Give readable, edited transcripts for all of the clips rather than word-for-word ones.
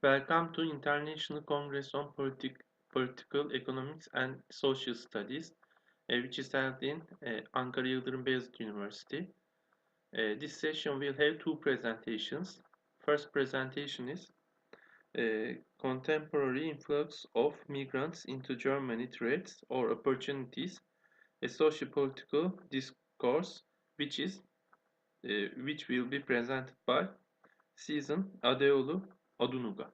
Welcome to International Congress on Political Economics and Social Studies, which is held in Ankara Yıldırım Beyazıt University. This session will have two presentations. First presentation is Contemporary Influx of Migrants into Germany Threats or Opportunities, a Socio-Political Discourse, which will be presented by Season Adeolu Odunuga.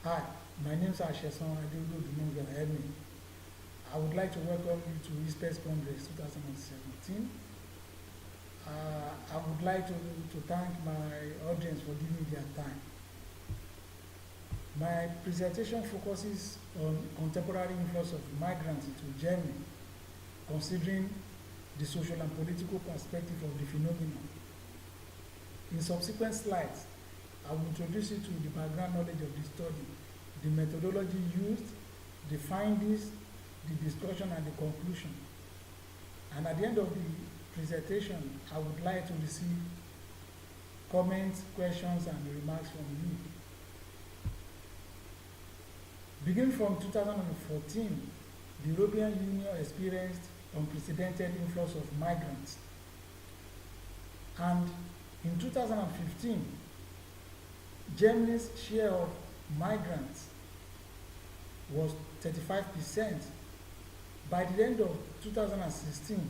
Hi, my name is Asheson Adeolu Odunuga. I would like to welcome you to Icpess Congress 2017. I would like to thank my audience for giving me their time. My presentation focuses on contemporary influx of migrants into Germany, considering the social and political perspective of the phenomenon. In subsequent slides, I will introduce you to the background knowledge of the study, the methodology used, the findings, the discussion, and the conclusion. And at the end of the presentation, I would like to receive comments, questions, and remarks from you. Beginning from 2014, the European Union experienced unprecedented influx of migrants. And in 2015, Germany's share of migrants was 35%. By the end of 2016,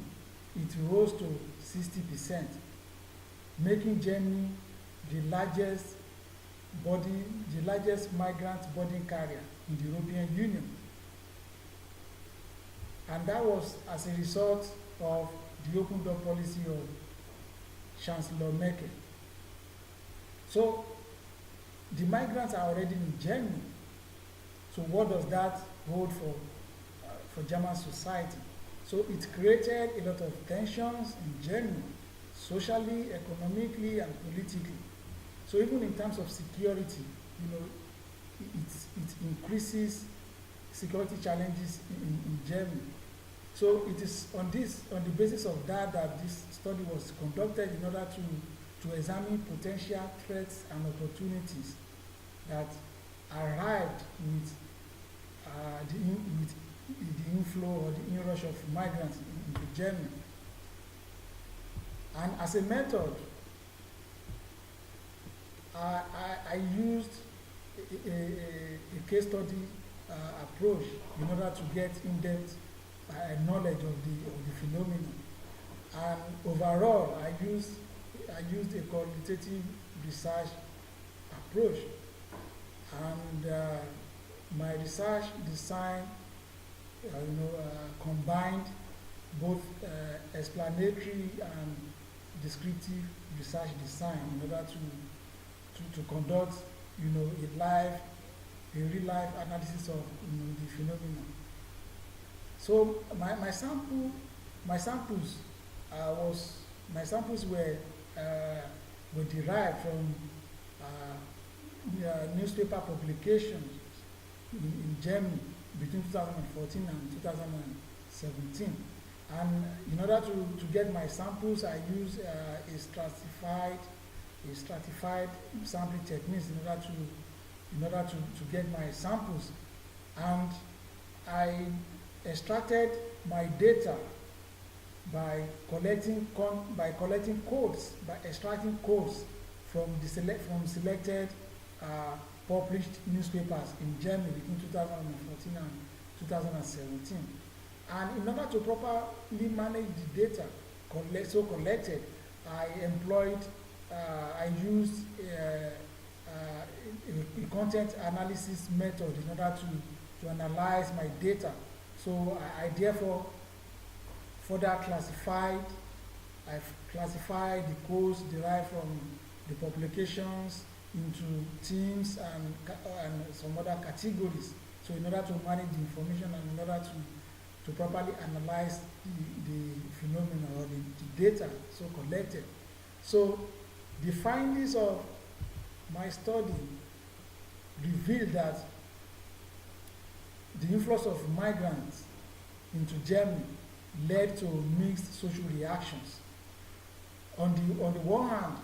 it rose to 60%, making Germany the largest migrant burden carrier in the European Union. And that was as a result of the open door policy of Chancellor Merkel. So the migrants are already in Germany. So what does that hold for German society? So it created a lot of tensions in Germany, socially, economically, and politically. So even in terms of security, it increases security challenges in Germany. So it is on the basis of that this study was conducted in order to examine potential threats and opportunities that arrived with the inflow or the inrush of migrants into Germany. And as a method, I used a case study approach in order to get in-depth knowledge of the phenomenon. And overall, I used a qualitative research approach. And my research design combined both explanatory and descriptive research design in order to conduct a real life analysis of the phenomenon. So my samples were derived from newspaper publications in Germany between 2014 and 2017. And in order to get my samples, I used a stratified sampling techniques in order to get my samples. And I extracted my data by extracting codes from selected published newspapers in Germany between 2014 and 2017. And in order to properly manage the data collected, I used a content analysis method in order to analyze my data. So I therefore further classified the codes derived from the publications into teams and some other categories. So in order to manage the information and in order to properly analyze the phenomena or the data so collected. So the findings of my study revealed that the influx of migrants into Germany led to mixed social reactions. On the one hand,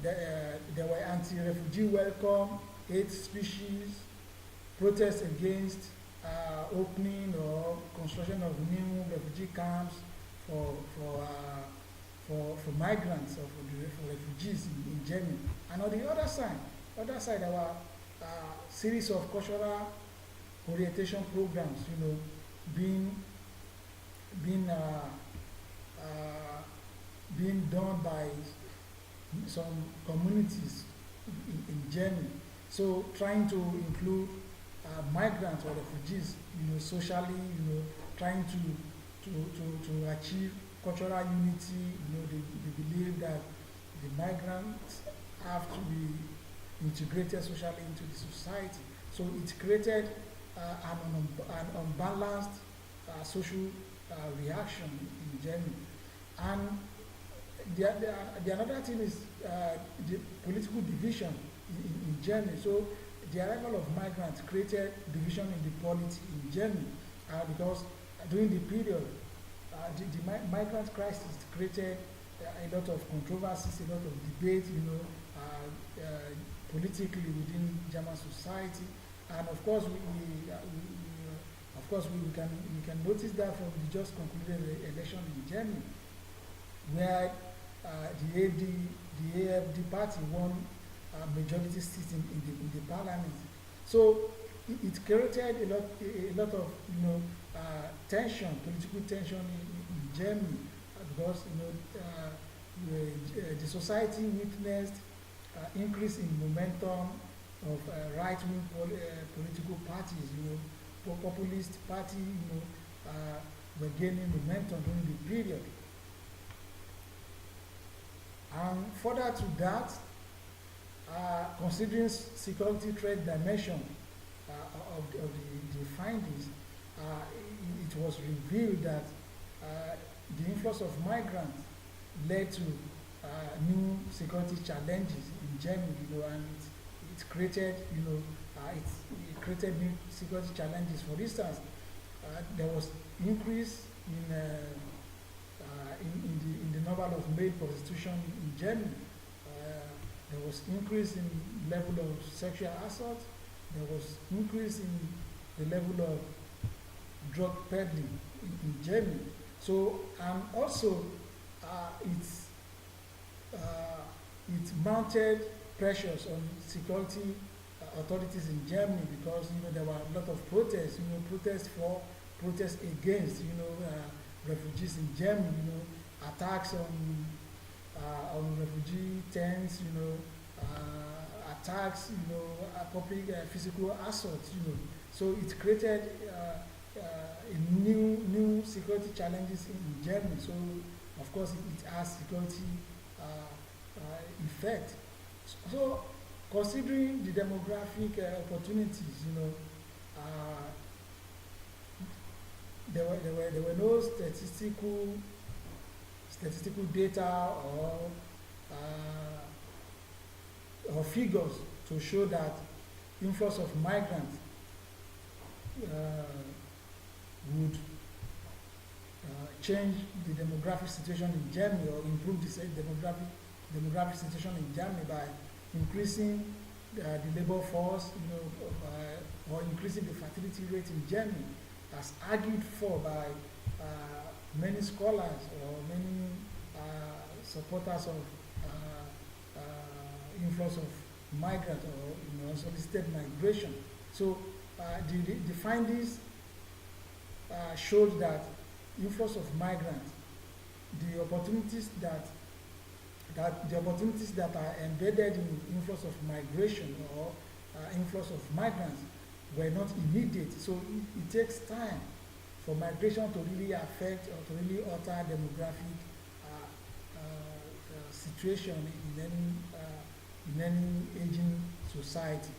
there were anti-refugee welcome, hate species, protests against opening or construction of new refugee camps for for uh, for migrants or for refugees in Germany. And on the other side, there were series of cultural orientation programs, being being uh, uh, being done by some communities in Germany. So trying to include migrants or refugees, socially, trying to achieve cultural unity. They believe that the migrants have to be integrated socially into the society. So it created an unbalanced social reaction in Germany. And the another thing is the political division in Germany. So the arrival of migrants created division in the polity in Germany because during the period, the migrant crisis created a lot of controversies, a lot of debate, politically within German society. And of course, we can notice that from the just concluded election in Germany, where the AfD party won majority seats in the parliament. So it created a lot of tension, political tension in Germany because the society witnessed increase in momentum of right-wing political parties. Populist party were gaining momentum during the period. And further to that, considering security threat dimension of the findings, it was revealed that the influx of migrants led to new security challenges in Germany, and it created, it created new security challenges. For instance, there was increase in the number of male prostitution in Germany. There was increase in level of sexual assault. There was increase in the level of drug peddling in Germany. So, and also it mounted pressures on security authorities in Germany because there were a lot of protests. Protests for, protests against. Refugees in Germany. Attacks on refugee tents. Attacks. Public physical assaults. So it created new security challenges in Germany. So of course it has security effect. So considering the demographic opportunities, there were no statistical data or figures to show that influx of migrants would change the demographic situation in Germany or improve the demographic situation in Germany by increasing the labor force, or increasing the fertility rate in Germany, as argued for by many scholars or many supporters of influx of migrants or unsolicited migration. So the findings showed that influx of migrants, the opportunities that are embedded in influx of migration or influx of migrants were not immediate. So it takes time for migration to really affect or to really alter demographic situation in any aging society.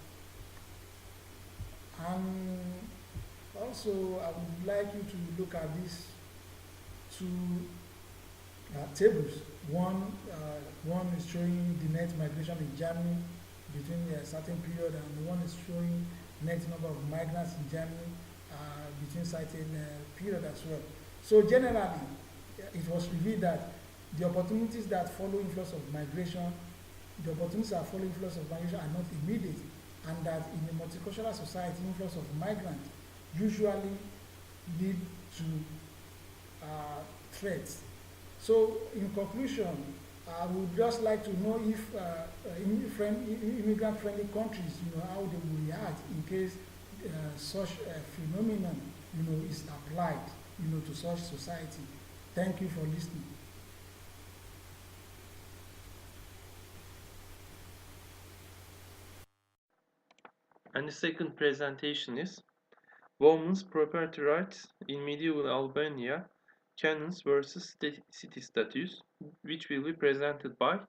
And also, I would like you to look at these two tables. One is showing the net migration in Germany between a certain period, and one is showing net number of migrants in Germany between certain period as well. So generally, it was revealed that the opportunities that follow influx of migration The opportunities that follow influx of migration are not immediate, and that in a multicultural society, influx of migrants usually lead to threats. So, in conclusion, I would just like to know if immigrant-friendly countries, how they will react in case such a phenomenon, is applied, to such society. Thank you for listening. And the second presentation is Women's Property Rights in Medieval Albania, Canons versus City Statutes, which will be presented by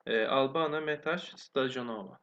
Albana Metash Stajanova.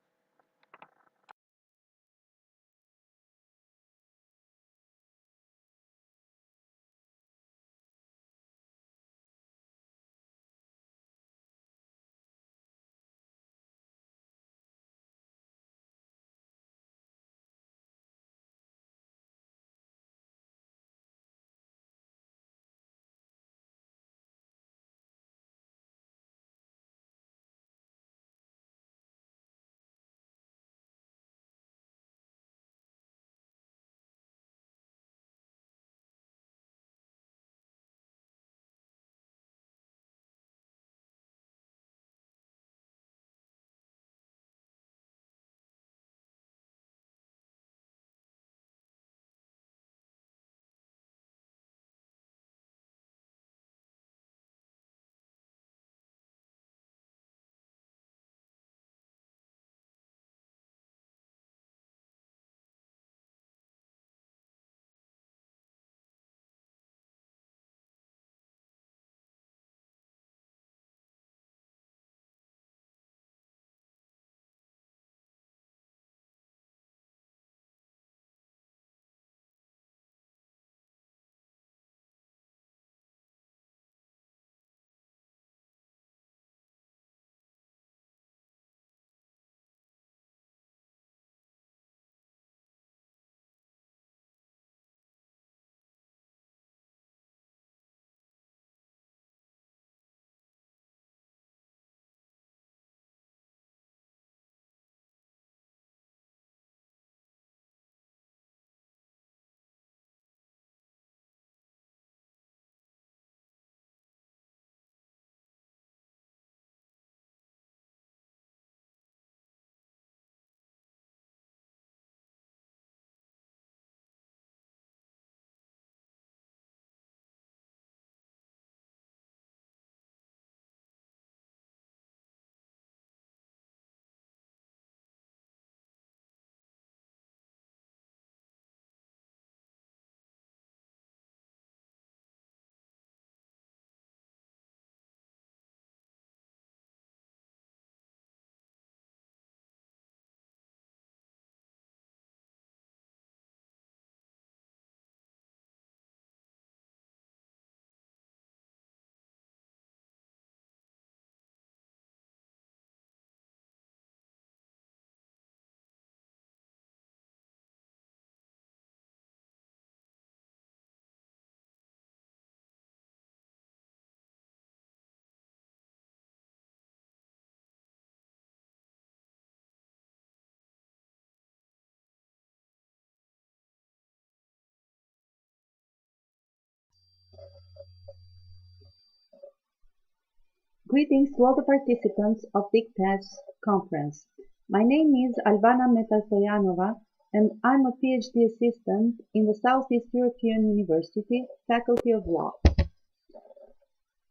Greetings to all the participants of the Icpess conference. My name is Albana Metasoyanova, and I'm a PhD assistant in the Southeast European University, Faculty of Law.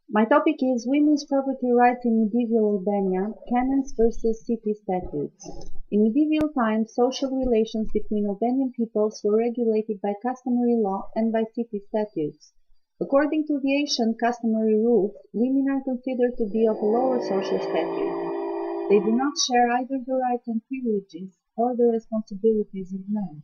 My topic is Women's Property Rights in Medieval Albania, Canons versus City Statutes. In medieval times, social relations between Albanian peoples were regulated by customary law and by city statutes. According to the ancient customary rules, women are considered to be of a lower social status. They do not share either the rights and privileges or the responsibilities of men.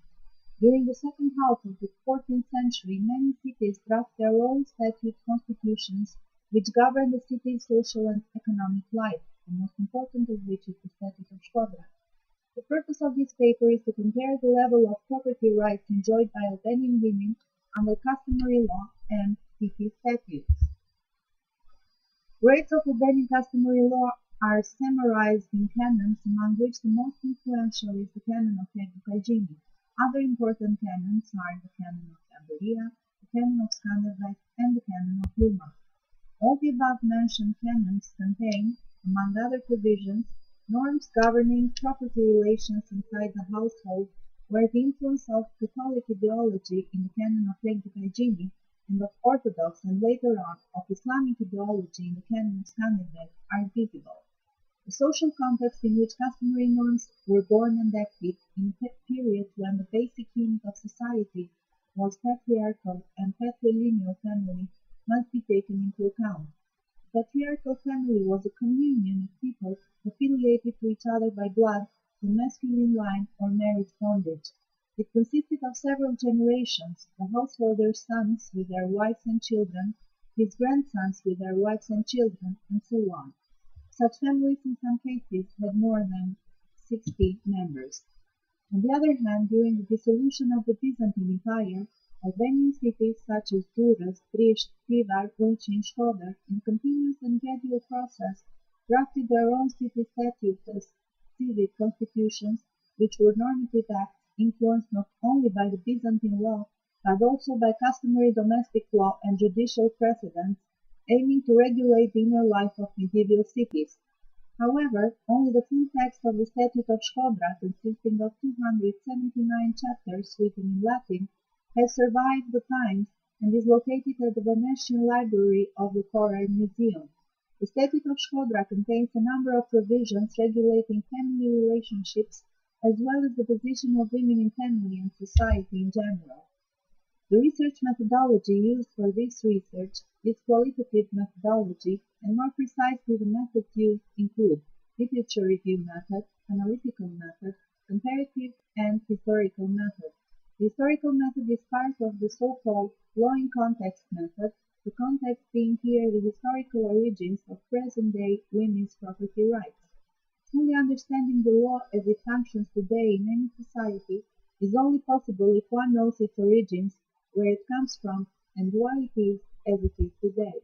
During the second half of the 14th century, many cities drafted their own statute constitutions which govern the city's social and economic life, the most important of which is the Statute of Shkodra. The purpose of this paper is to compare the level of property rights enjoyed by Albanian women under customary law and city statutes. Rates of Albanian customary law are summarized in canons, among which the most influential is the canon of Hygiene. Other important canons are the canon of Taberia, the canon of Skanderbeg, and the canon of Yuma. All the above-mentioned canons contain, among other provisions, norms governing property relations inside the household, where the influence of Catholic ideology in the canon of Hygiene and of Orthodox and later on of Islamic ideology in the canon of Skanderbeg are visible. The social context in which customary norms were born and acted in a period when the basic unit of society was patriarchal and patrilineal family must be taken into account. The patriarchal family was a communion of people affiliated to each other by blood through masculine line or marriage bondage. It consisted of several generations, the householder's sons with their wives and children, his grandsons with their wives and children, and so on. Such families in some cases had more than 60 members. On the other hand, during the dissolution of the Byzantine Empire, Albanian cities such as Durrës, Prisht, Tivar, Ulqi, and Shkodër, in a continuous and gradual process, drafted their own city statutes as civic constitutions, which were normative acts influenced not only by the Byzantine law, but also by customary domestic law and judicial precedents, aiming to regulate the inner life of medieval cities. However, only the full text of the Statute of Shkodra, consisting of 279 chapters written in Latin, has survived the times and is located at the Venetian Library of the Correr Museum. The Statute of Shkodra contains a number of provisions regulating family relationships as well as the position of women in family and society in general. The research methodology used for this research is qualitative methodology, and more precisely the methods used include literature review method, analytical method, comparative and historical method. The historical method is part of the so-called law in context method, the context being here the historical origins of present-day women's property rights. Fully understanding the law as it functions today in any society is only possible if one knows its origins, where it comes from, and why it is as it is today.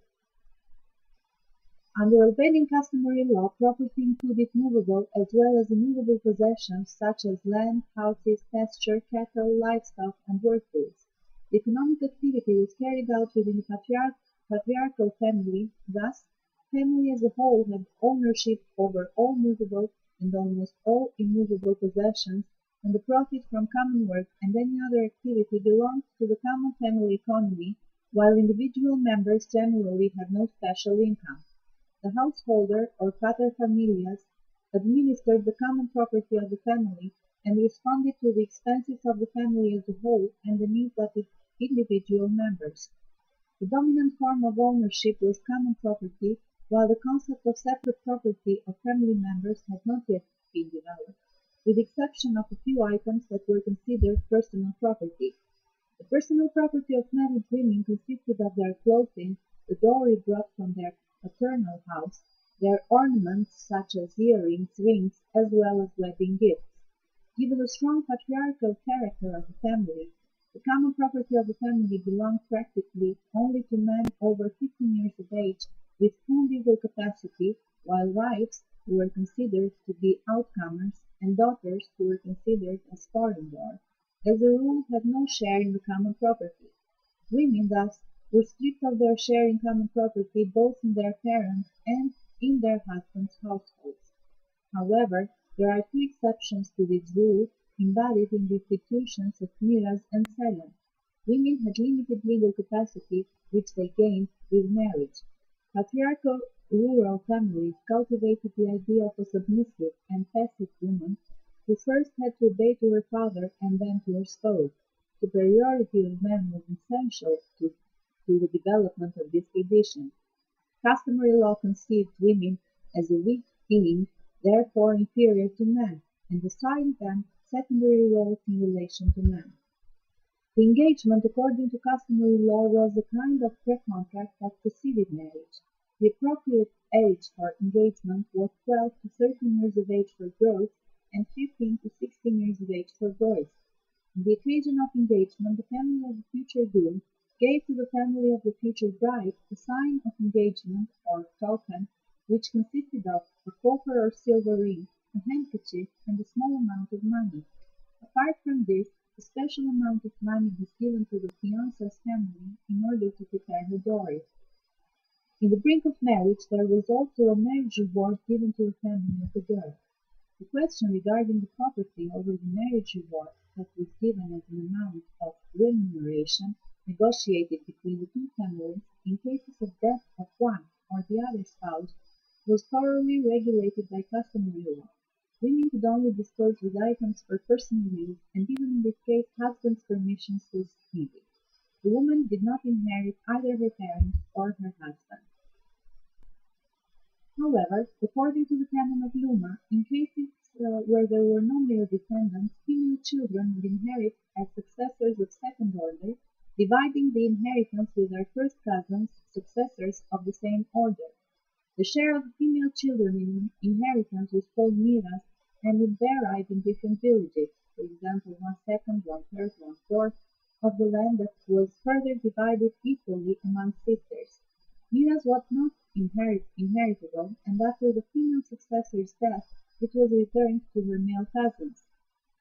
Under Albanian customary law, property included movable as well as immovable possessions such as land, houses, pasture, cattle, livestock, and work tools. The economic activity was carried out within the patriarchal family, thus, family as a whole had ownership over all movable and almost all immovable possessions, and the profit from common work and any other activity belonged to the common family economy, while individual members generally had no special income. The householder, or paterfamilias, administered the common property of the family and responded to the expenses of the family as a whole and the needs of its individual members. The dominant form of ownership was common property, while the concept of separate property of family members had not yet been developed, with the exception of a few items that were considered personal property. The personal property of married women consisted of their clothing, the dowry brought from their paternal house, their ornaments such as earrings, rings, as well as wedding gifts. Given the strong patriarchal character of the family, the common property of the family belonged practically only to men over 15 years of age with full legal capacity, while wives, who were considered to be outcomers, and daughters, who were considered as foreign-born, as a rule had no share in the common property. Women, thus, were stripped of their share in common property both in their parents' and in their husbands' households. However, there are two exceptions to this rule, embodied in the institutions of miras and selim. Women had limited legal capacity, which they gained with marriage. Patriarchal rural families cultivated the idea of a submissive and passive woman, who first had to obey to her father and then to her spouse. Superiority of men was essential to the development of this tradition. Customary law conceived women as a weak being, therefore inferior to men, and assigned them secondary roles in relation to men. The engagement, according to customary law, was a kind of pre-contract that preceded marriage. The appropriate age for engagement was 12 to 13 years of age for girls and 15 to 16 years of age for boys. On the occasion of engagement, the family of the future groom gave to the family of the future bride a sign of engagement or token which consisted of a copper or silver ring, a handkerchief, and a small amount of money. Apart from this, a special amount of money was given to the fiancé's family in order to prepare her dowry. In the brink of marriage there was also a marriage reward given to the family of the girl. The question regarding the property over the marriage reward that was given as an amount of remuneration negotiated between the two families in cases of death of one or the other spouse was thoroughly regulated by customary law. Women could only dispose with items for personal use, and even in this case husband's permission was needed. The woman did not inherit either her parents or her husband. However, according to the canon of Luma, in cases where there were no male descendants, female children would inherit as successors of second order, dividing the inheritance with their first cousins, successors of the same order. The share of the female children in inheritance was called miras, and it varied in different villages. For example, 1/2, 1/3, 1/4 of the land that was further divided equally among sisters. Miras was not inheritable, and after the female successor's death it was returned to her male cousins.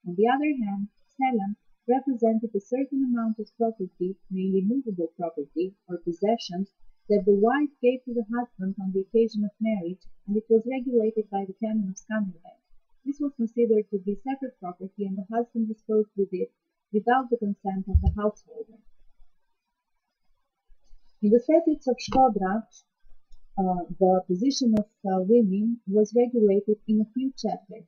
On the other hand, selam represented a certain amount of property, mainly movable property, or possessions, that the wife gave to the husband on the occasion of marriage, and it was regulated by the canon of Scandinavia. This was considered to be separate property, and the husband disposed with it without the consent of the householder. In the statutes of Shkodra, the position of women was regulated in a few chapters.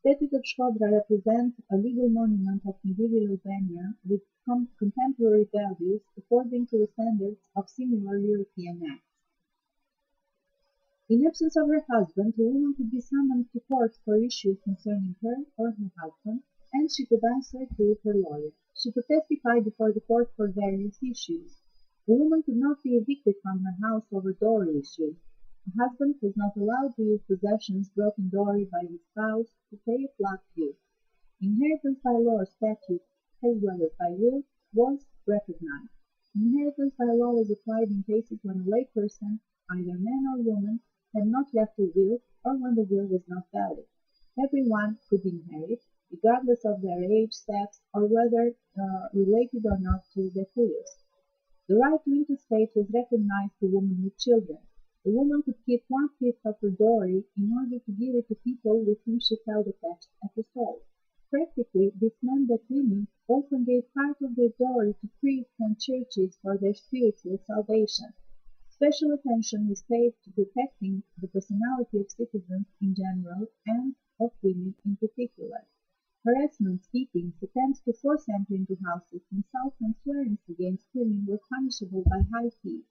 Statute of Shkodra represents a legal monument of medieval Albania with contemporary values according to the standards of similar European acts. In absence of her husband, a woman could be summoned to court for issues concerning her or her husband, and she could answer to her lawyer. She could testify before the court for various issues. A woman could not be evicted from her house over dowry issues. A husband was not allowed to use possessions brought in dowry by his spouse to pay a flat due. Inheritance by law or statute, as well as by will, was recognized. Inheritance by law was applied in cases when a layperson, either man or woman, had not left a will, or when the will was not valid. Everyone could inherit, regardless of their age, sex, or whether related or not to the filius. The right to intestate was recognized to women with children. The woman could keep 1/5 of her dowry in order to give it to people with whom she felt attached at the soul. Practically, this meant that women often gave part of their dowry to priests and churches for their spiritual salvation. Special attention was paid to protecting the personality of citizens in general and of women in particular. Harassments, beatings, attempts to force entry into houses, insults and swearings against women were punishable by high fees.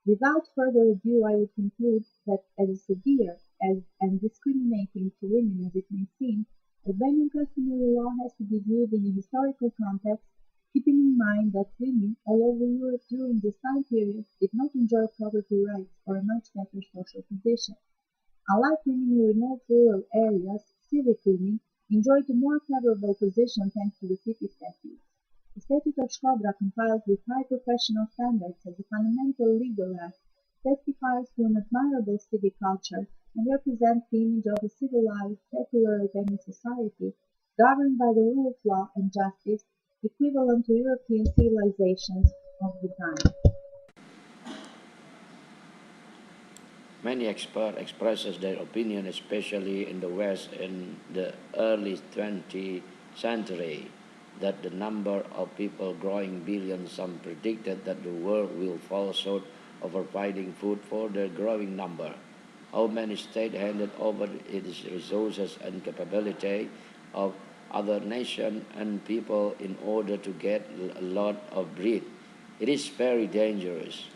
Without further ado, I would conclude that as severe and discriminating to women as it may seem, Albanian customary law has to be viewed in a historical context, keeping in mind that women all over Europe during this time period did not enjoy property rights or a much better social position. Unlike women in remote rural areas, civic women enjoyed a more favorable position thanks to the city statutes. The Statute of Shkodra, compiled with high professional standards as a fundamental legal act, testifies to an admirable civic culture and represents the image of a civilized, secular Albanian society governed by the rule of law and justice, equivalent to European civilizations of the time. Many experts expresses their opinion, especially in the West in the early 20th century, that the number of people growing billions. Some predicted that the world will fall short of providing food for the growing number. How many states handed over its resources and capability of other nations and people in order to get a lot of bread? It is very dangerous.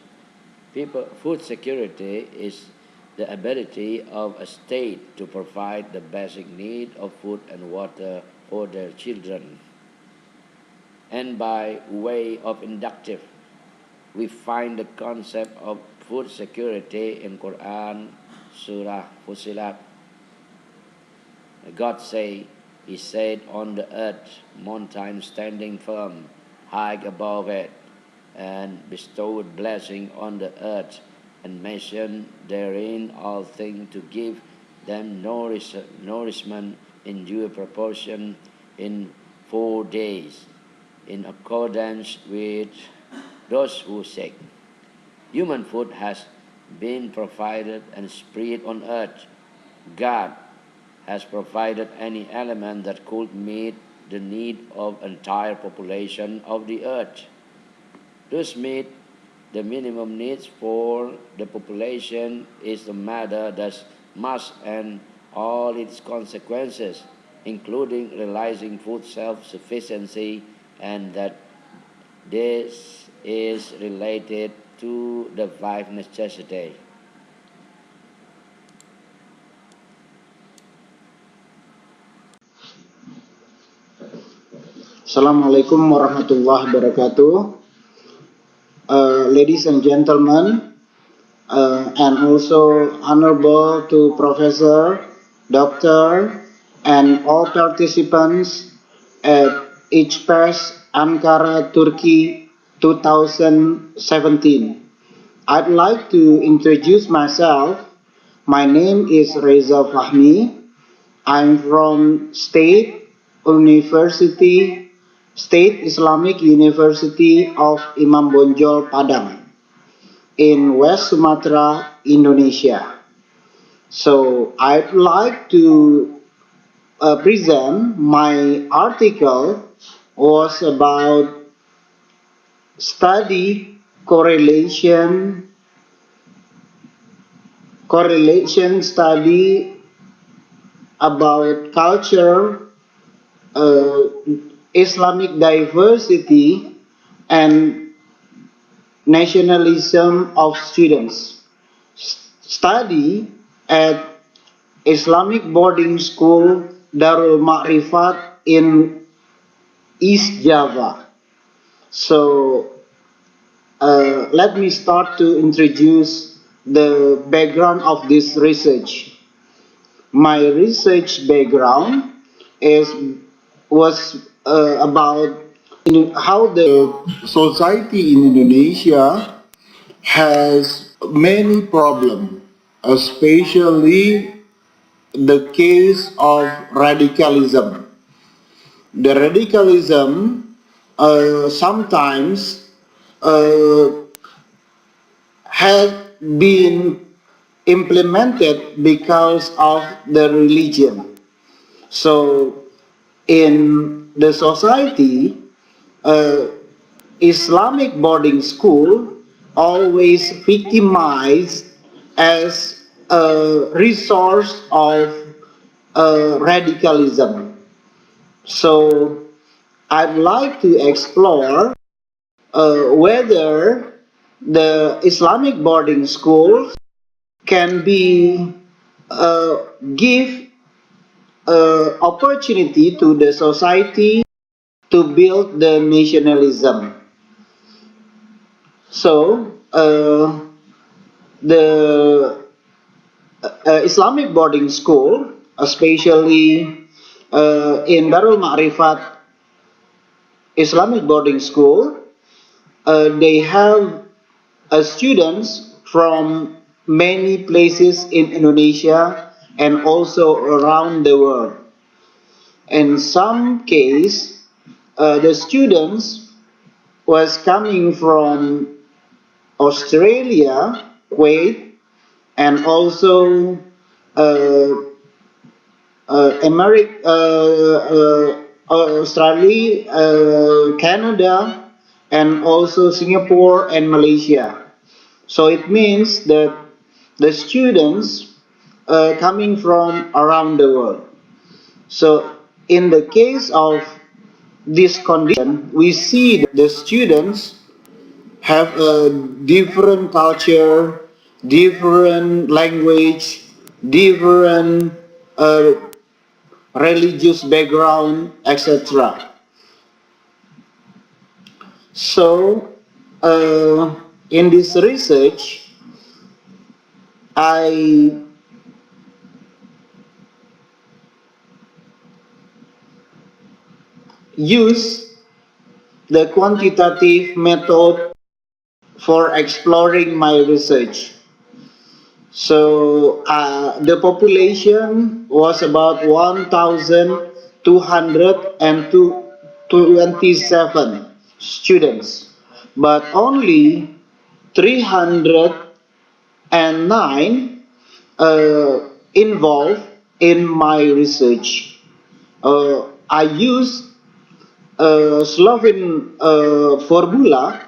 Food security is the ability of a state to provide the basic need of food and water for their children. And by way of inductive, we find the concept of food security in Quran, Surah Fusilat. God say, He said on the earth, mountain standing firm, high above it, and bestowed blessing on the earth, and mention therein all things to give them nourishment in due proportion in 4 days, in accordance with those who say, human food has been provided and spread on earth. God has provided any element that could meet the need of entire population of the earth. Thus meet the minimum needs for the population is a matter that must and all its consequences, including realizing food self-sufficiency, and that this is related to the five necessities. Assalamualaikum warahmatullahi wabarakatuh. Ladies and gentlemen, and also honorable to Professor, Doctor, and all participants at Icpess Ankara, Turkey 2017. I'd like to introduce myself. My name is Reza Fahmi. I'm from State Islamic University of Imam Bonjol Padang in West Sumatra, Indonesia. So I'd like to present my article was about study correlation study about culture, uh, Islamic diversity, and nationalism of students. Study at Islamic boarding school Darul Ma'rifat in East Java. So let me start to introduce the background of this research. My research background is was about how the society in Indonesia has many problems, especially the case of radicalism. The radicalism sometimes uh, has been implemented because of the religion. So, in the society, uh, Islamic boarding school always victimized as a resource of radicalism. So, I'd like to explore whether the Islamic boarding schools can be give opportunity to the society to build the nationalism. So the Islamic boarding school, especially in Darul Ma'rifat Islamic boarding school, they have students from many places in Indonesia and also around the world. In some case, the students was coming from Australia, Kuwait, and also uh, America, Australia, Canada, and also Singapore and Malaysia. So it means that the students coming from around the world. So in the case of this condition, we see that the students have a different culture, different language, different religious background, etc. So, in this research, I use the quantitative method for exploring my research. So the population was about 1,227 students, but only 309 involved in my research. I used Slovene formula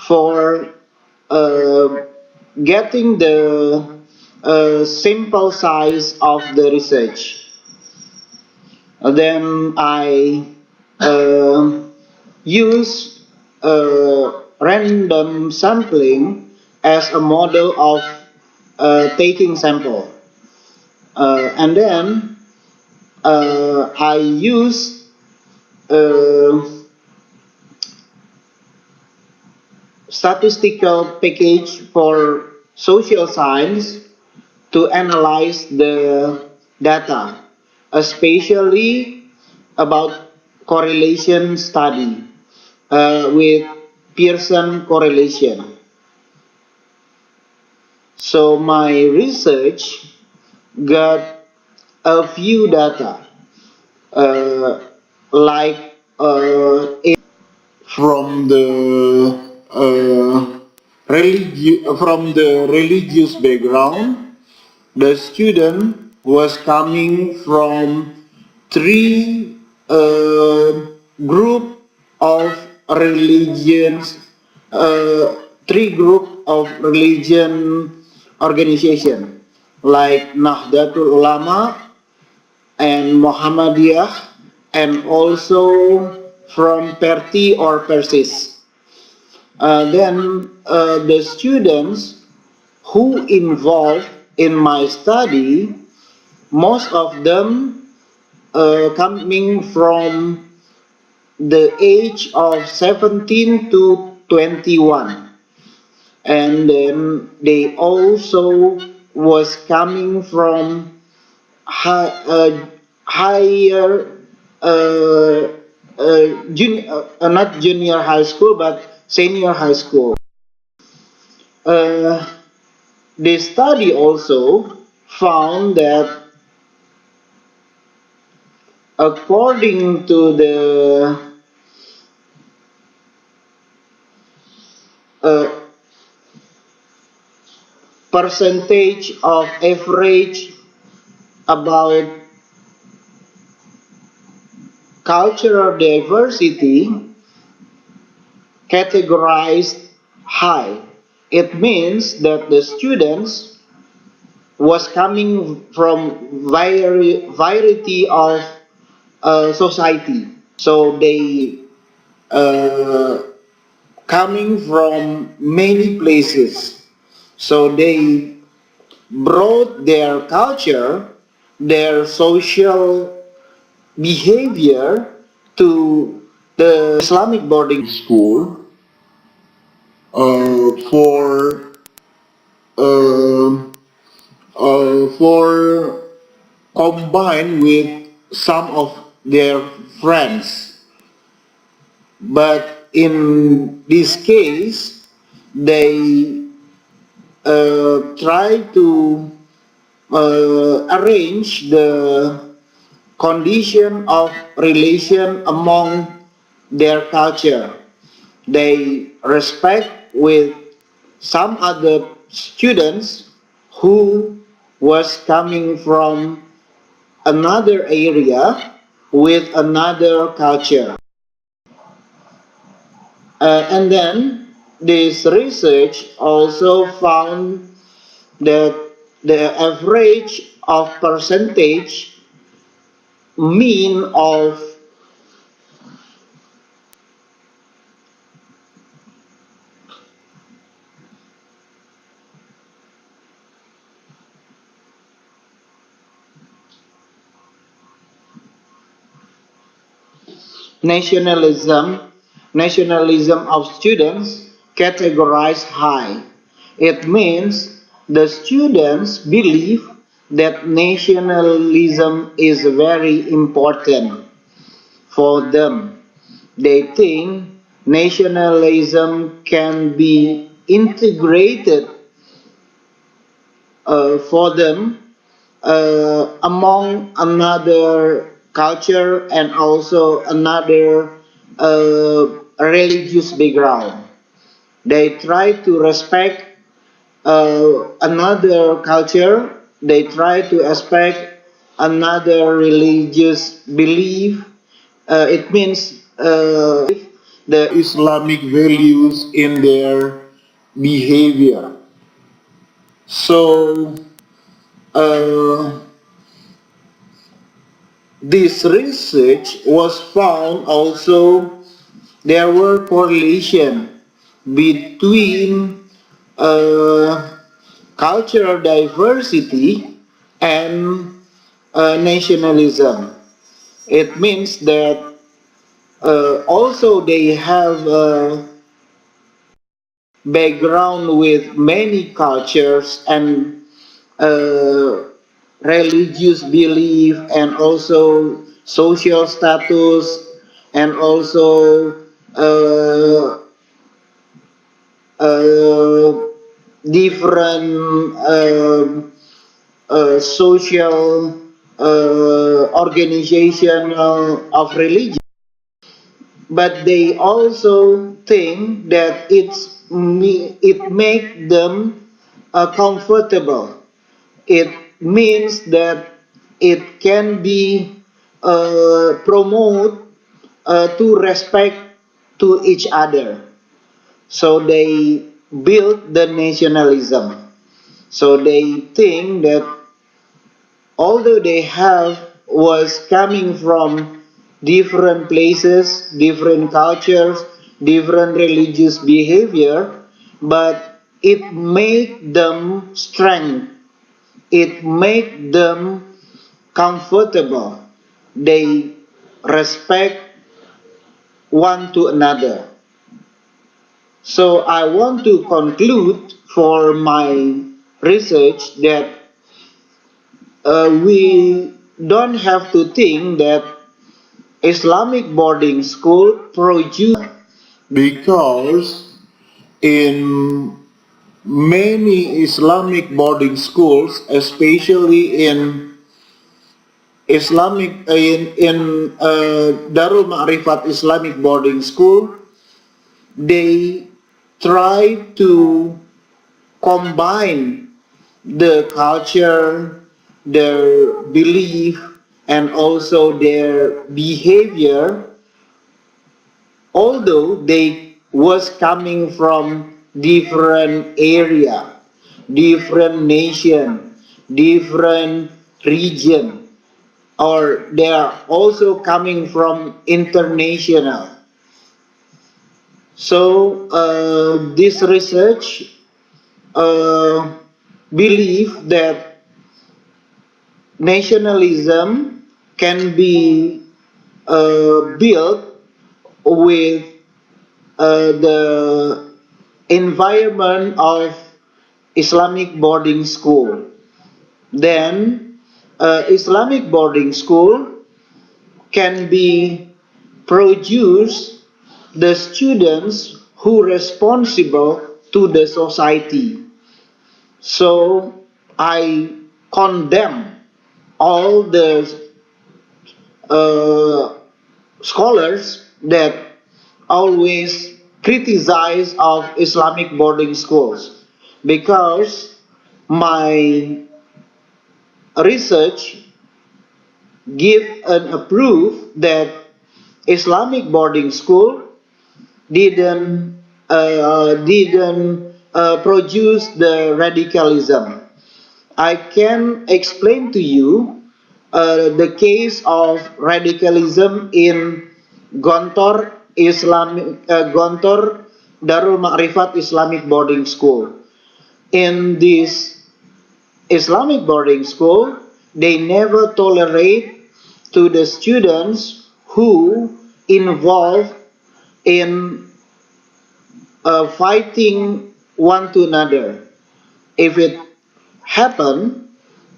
for uh, getting the simple size of the research. Then I uh, use random sampling as a model of taking sample. And then I use uh, statistical package for social science to analyze the data, especially about correlation study with Pearson correlation. So my research got a few data uh, like from the from the religious background. The student was coming from three group of religions, three group of religion organization like Nahdlatul Ulama and Muhammadiyah, and also from Perti or Persis. Then the students who involved in my study, most of them coming from the age of 17 to 21, and then they also was coming from higher not junior high school but senior high school. Uh, the study also found that according to the uh, percentage of average about cultural diversity categorized high, it means that the students was coming from variety of society. So they uh, coming from many places. So they brought their culture, their social behavior to the Islamic boarding school for uh, for combine with some of their friends. But in this case, they try to arrange the condition of relation among their culture. They respect with some other students who was coming from another area with another culture. And then this research also found that the average of percentage mean of nationalism nationalism of students categorized high. It means the students believe that nationalism is very important for them. They think nationalism can be integrated for them among another culture and also another religious background. They try to respect another culture, they try to respect another religious belief. It means the Islamic values in their behavior. So, uh, this research was found also there were correlation between uh, cultural diversity and nationalism. It means that also they have a background with many cultures and uh, religious belief and also social status and also uh, uh, different social organization of religion, but they also think that it make them comfortable. It means that it can be promote to respect to each other. So they build the nationalism. So they think that although they have was coming from different places, different cultures, different religious behavior, but it make them strength. It make them comfortable. They respect one to another. So I want to conclude for my research that we don't have to think that Islamic boarding school produce because in many Islamic boarding schools, especially in Darul Ma'rifat Islamic boarding school, they try to combine the culture, their belief, and also their behavior, although they was coming from different area, different nation, different region, or they are also coming from international. So this research uh, believe that nationalism can be built with the environment of Islamic boarding school. Then Islamic boarding school can be produce the students who responsible to the society. So I condemn all the uh, scholars that always criticize of Islamic boarding schools because my research give a proof that Islamic boarding school didn't produce the radicalism. I can explain to you the case of radicalism in Gontor Darul Ma'rifat Islamic boarding school. In this Islamic boarding school, they never tolerate to the students who involved in fighting one to another. If it happen,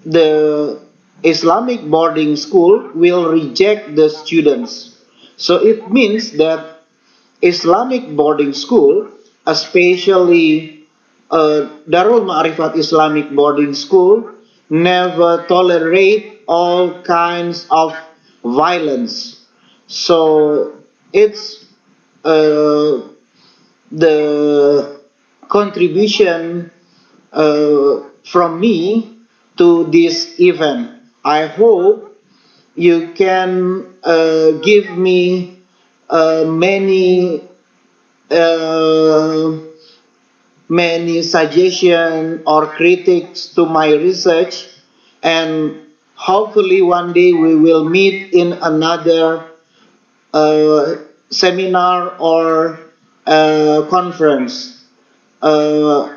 the Islamic boarding school will reject the students. So it means that Islamic boarding school, especially Darul Ma'rifat Islamic boarding school never tolerate all kinds of violence. So it's uh, the contribution from me to this event. I hope you can give me many uh, many suggestions or critics to my research, and hopefully one day we will meet in another uh, seminar or conference. uh,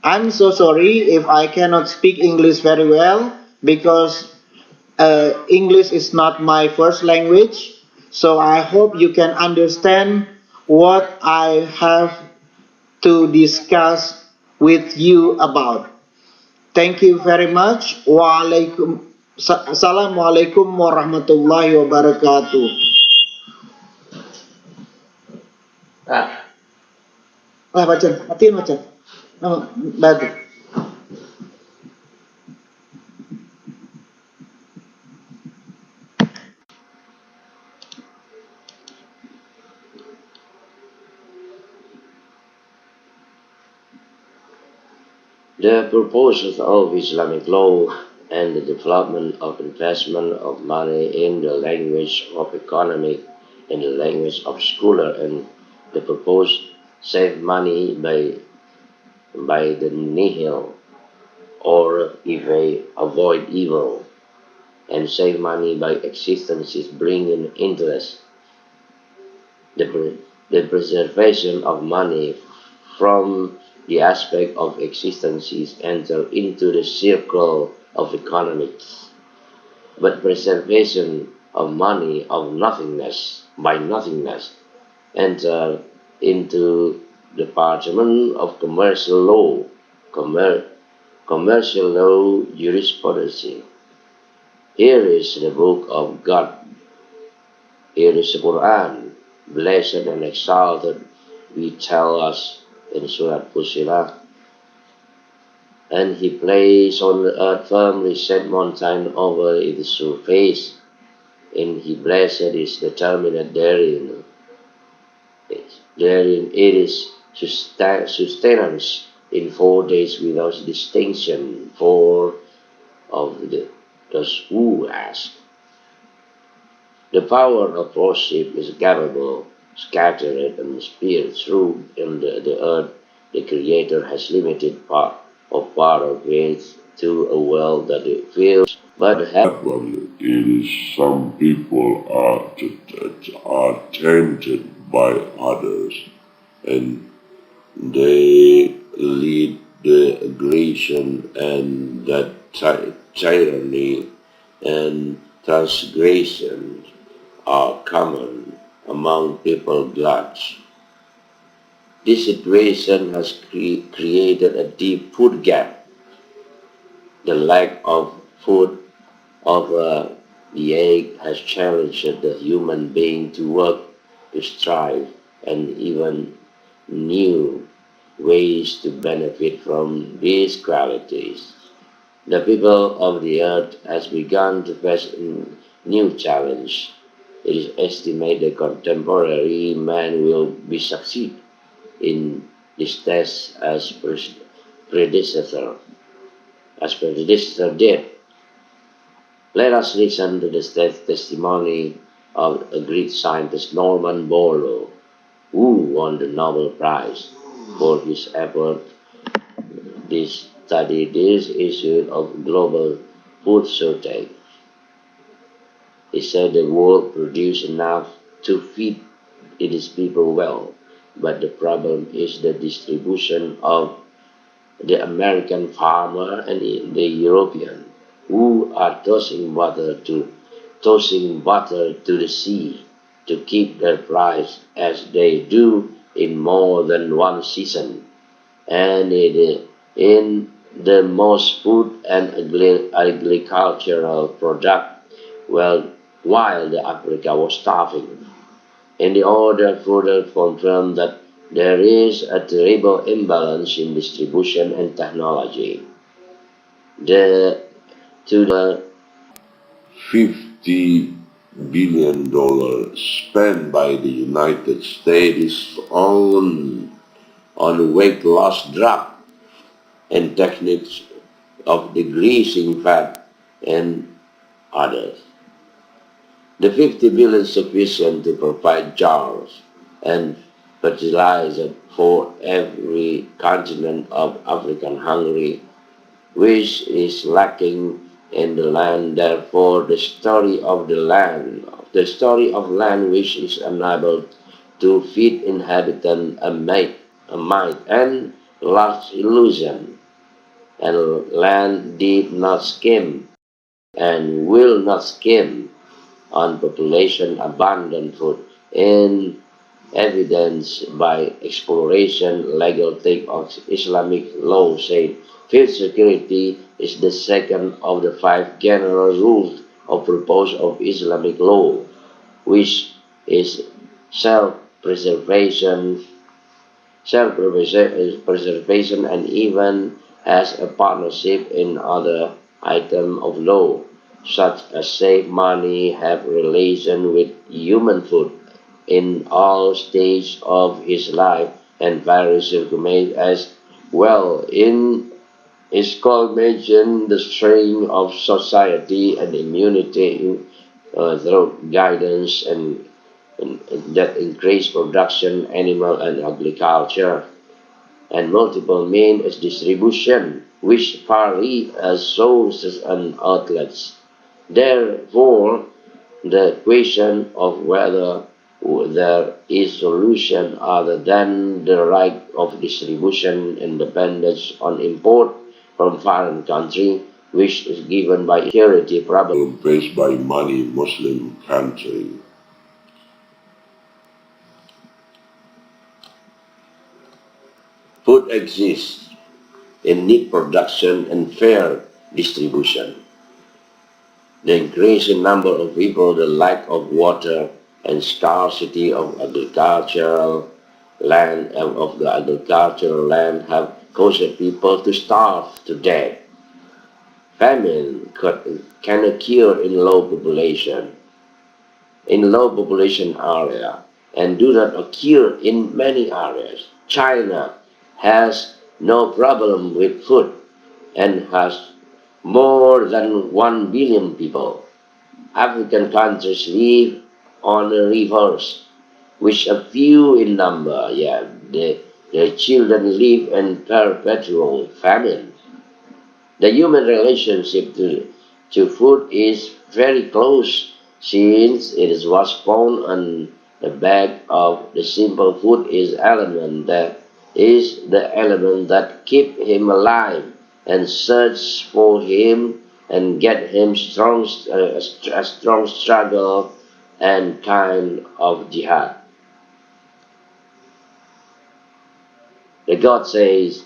I'm so sorry if I cannot speak English very well because English is not my first language. So I hope you can understand what I have to discuss with you about. Thank you very much. Assalamualaikum warahmatullahi wabarakatuh. Ah, Lah bacan, matiin bacan. Nah, badu. the purposes of Islamic law and the development of investment of money in the language of economic, in the language of scholar, and the purpose save money by the nihil, or if they avoid evil, and save money by existences bringing interest. The preservation of money from the aspect of existences enter into the circle of economics, but preservation of money of nothingness by nothingness enter into the department of commercial law, commer- commercial law jurisprudence. Here is the book of God. Here is the Quran, blessed and exalted, we tell us in Surah Fusilat. And he placed on the earth firmly set mountain over its surface, and he blessed is determined therein. Therein it is sustenance in 4 days without distinction for of those who ask. The power of worship is capable, scattered and spirit through in the earth. The Creator has limited part of it to a world that it feels, but happen is some people are tempted by others, and they lead the aggression and that tyranny and transgression are common among people gluts. This situation has created a deep food gap. The lack of food of the egg has challenged the human being to work, to strive, and even new ways to benefit from these qualities. The people of the earth has begun to face a new challenge. It is estimated contemporary man will be succeed in this test predecessor as predecessor did. Let us listen to the testimony of a Greek scientist Norman Borlaug, who won the Nobel Prize for his effort this study this issue of global food shortage. He said the world produces enough to feed its people well, but the problem is the distribution of the American farmer and the European, who are tossing butter to the sea to keep their price as they do in more than one season, and in the most food and agricultural product, well, while the Africa was starving. In the order further confirmed that there is a terrible imbalance in distribution and technology. The to the $50 billion spent by the United States is on weight loss drug and techniques of degreasing fat and others. The 50 billion is sufficient to provide jars and fertilizer for every continent of African Hungary, which is lacking in the land. Therefore, the story of land which is unable to feed inhabitants a might and large illusion, and land did not skim and will not skim on population abundant food in evidence by exploration legal take of Islamic law said food security is the second of the five general rules of purpose of Islamic law, which is self-preservation self-preservation and even has a partnership in other items of law, such as save money, have relation with human food in all stages of his life, and various circumstances as well. In his called mention the strength of society and immunity through guidance and that increase production, animal and agriculture, and multiple means distribution, which vary as sources and outlets. Therefore, the question of whether there is solution other than the right of distribution and dependence on import from foreign country, which is given by security problem faced by many Muslim countries. Food exists in need production and fair distribution. The increasing number of people, the lack of water, and scarcity of agricultural land have caused people to starve to death. Famine can occur in low population area and do not occur in many areas. China has no problem with food and has more than 1 billion people. African countries live on the rivers, which are few in number. The children live in perpetual famine. The human relationship to food is very close since it was found on the back of the simple food is the element that keep him alive and search for him and get him a strong struggle and kind of jihad. The God says,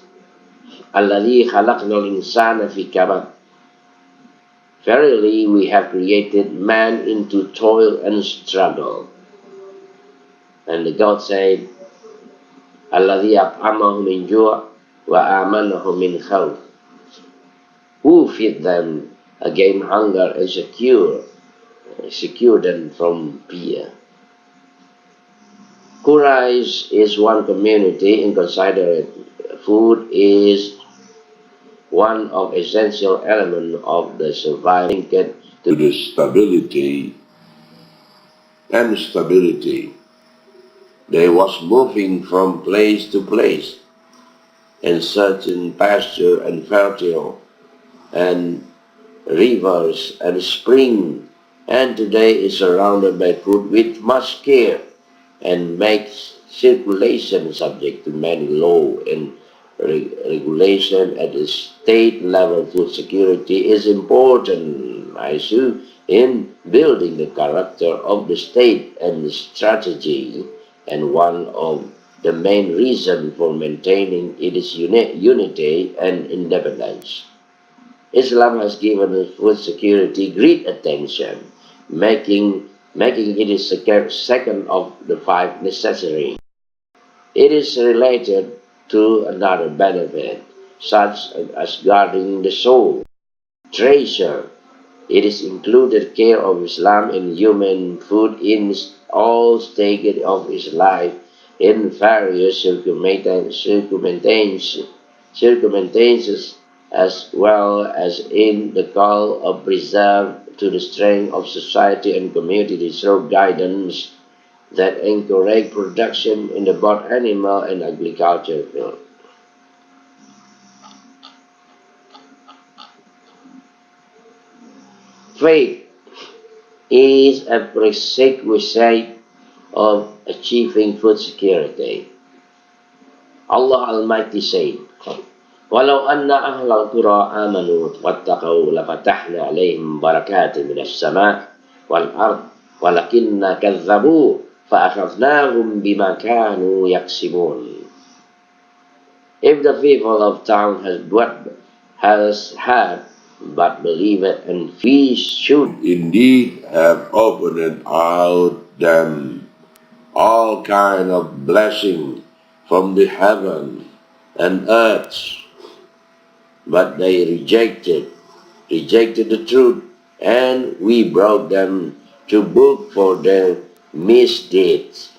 Alladhi khalaqnal insana fi kabad. Verily we have created man into toil and struggle. And the God said, Alladhi at'amahum min ju' wa amanahum min khawf. Who feed them against hunger and secure them from fear. Quraysh is one community and considered food is one of essential elements of the surviving to the stability and stability. They was moving from place to place and searching pasture and fertile and rivers and spring, and today is surrounded by food with much care and makes circulation subject to many law and regulation at the state level. Food security is important, I see, in building the character of the state and the strategy, and one of the main reasons for maintaining its unity and independence. Islam has given food security great attention, making it is second of the five necessary. It is related to another benefit, such as guarding the soul, treasure. It is included care of Islam in human food in all stages of his life in various circumstances as well as in the call of preserve to the strength of society and community through guidance that encourage production in the both animal and agriculture field. Faith is a prerequisite of achieving food security. Allah Almighty said, "Walau anna ahlal qura amanu wattaqau lafatahna alaihim barakatin minas sama' wal ard walakinna kazzabu fa'akhadnahum bima kanu yaksibun." If the people of town has had but believed and we should indeed have opened out them all kind of blessing from the heaven and earth, but they rejected the truth, and we brought them to book for their misdeeds.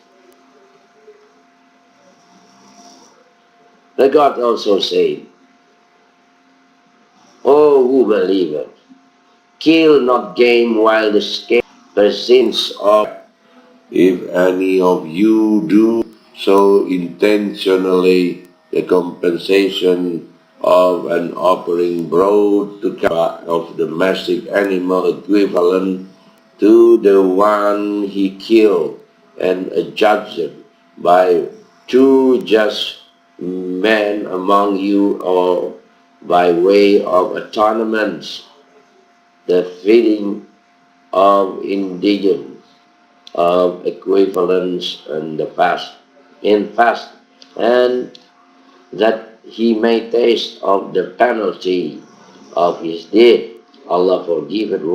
The God also said, "O who believe, kill not game while the scale presents of if any of you do so intentionally, the compensation of an offering brought to of domestic animal equivalent to the one he killed and adjudged by two just men among you or by way of atonement, the feeding of indigent of equivalence and the fast and that he may taste of the penalty of his deed. Allah forgiveth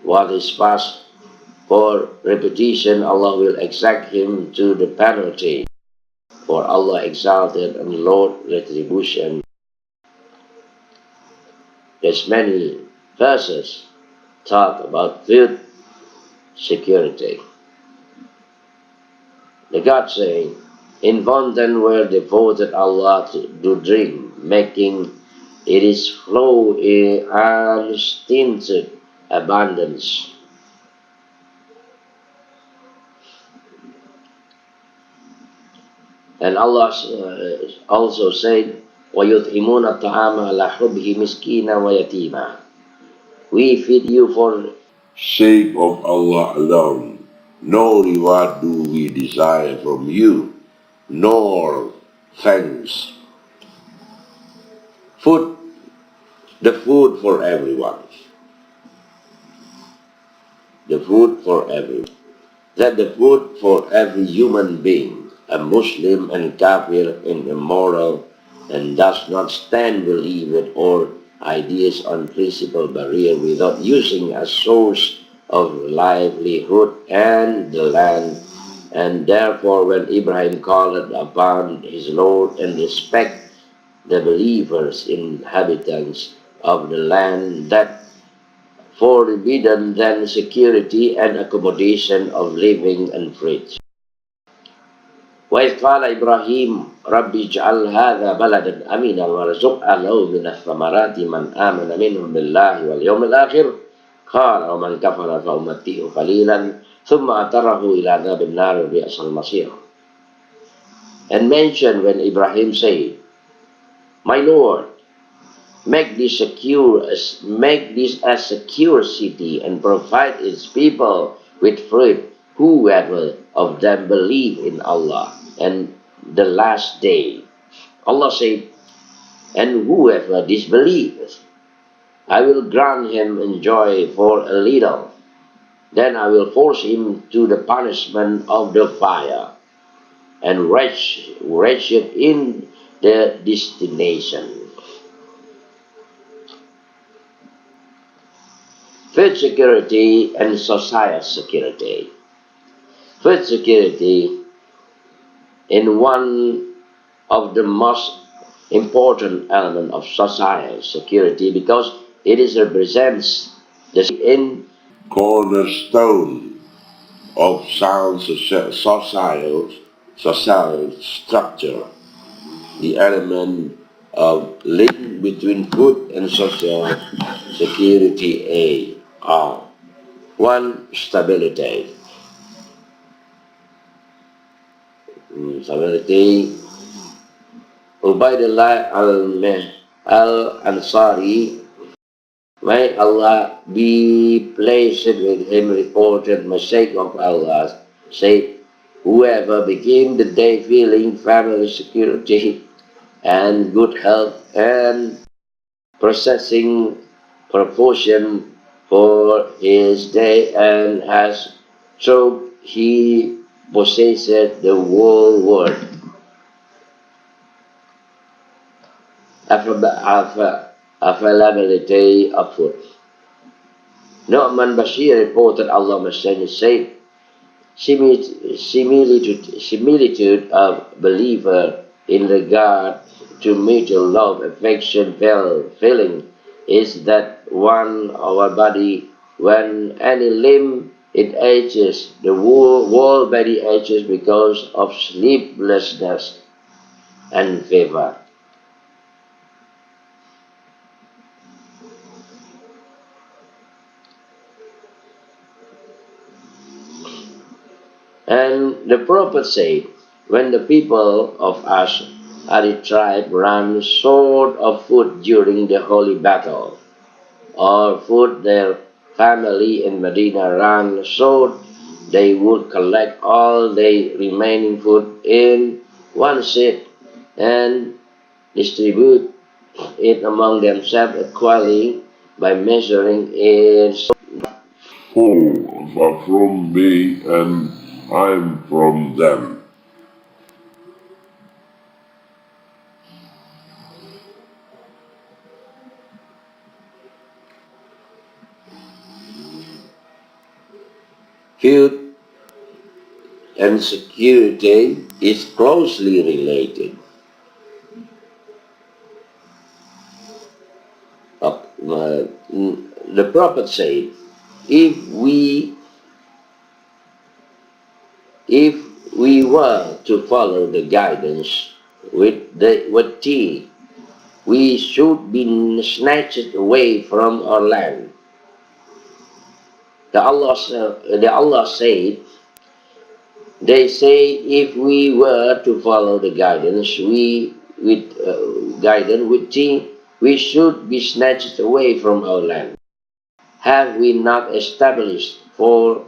what is past. For repetition, Allah will exact him to the penalty. For Allah exalted and Lord retribution. There's many verses talk about food security. The God saying, "In fountain were devoted Allah to drink, making it is flow in unstinted abundance." And Allah also said, وَيُطْعِمُونَ الطَّعَامَ عَلَى حُبِّهِ مِسْكِينًا وَيَتِيمًا. We feed you for sake of Allah alone. No reward do we desire from you, nor thanks. Food, the food for everyone. The food for everyone. That the food for every human being, a Muslim and kafir and immoral, and does not stand believed or ideas on principle barrier without using a source of livelihood and the land. And therefore when Ibrahim called upon his Lord and respect the believers, inhabitants of the land, that forbidden then security and accommodation of living and fruit. وإذ قال إبراهيم رب اجعل هذا بلدا أمينا وارزق أهله من الثمرات من آمن منهم بالله واليوم الآخر قال ومن كفر فأمتئه قليلا ثم أضطره إلى عذاب النار وبئس المصير. And mention when Ibrahim said, "My Lord, make this a secure city and provide its people with fruit, whoever of them believe in Allah and the last day." Allah said, "And whoever disbelieves, I will grant him enjoy for a little. Then I will force him to the punishment of the fire, and wretched in the destination." Food security and social security. Food security in one of the most important elements of societal security because it is represents the in cornerstone of sound social structure, the element of link between food and social security are one, stability. Stability. Ubaidullah al-Ansari, may Allah be pleased with him, reported Messiah of Allah, said, whoever begin the day feeling family security and good health and processing proportion for his day and has so he possessed the whole world. Availability of food. Nu'man Bashir reported Allah Messenger said, similitude of believer in regard to mutual love, affection, feeling is that one our body, when any limb it aches, the whole body aches because of sleeplessness and fever. And the prophet said, when the people of Ash'ari tribe ran short of food during the holy battle, or food their family in Medina ran short, they would collect all the remaining food in one sit and distribute it among themselves equally by measuring it. Who are from me and I'm from them. Food and security is closely related. The Prophet said, if we if we were to follow the guidance with tea, we should be snatched away from our land. The Allah said, they say if we were to follow the guidance with tea, we should be snatched away from our land. Have we not established for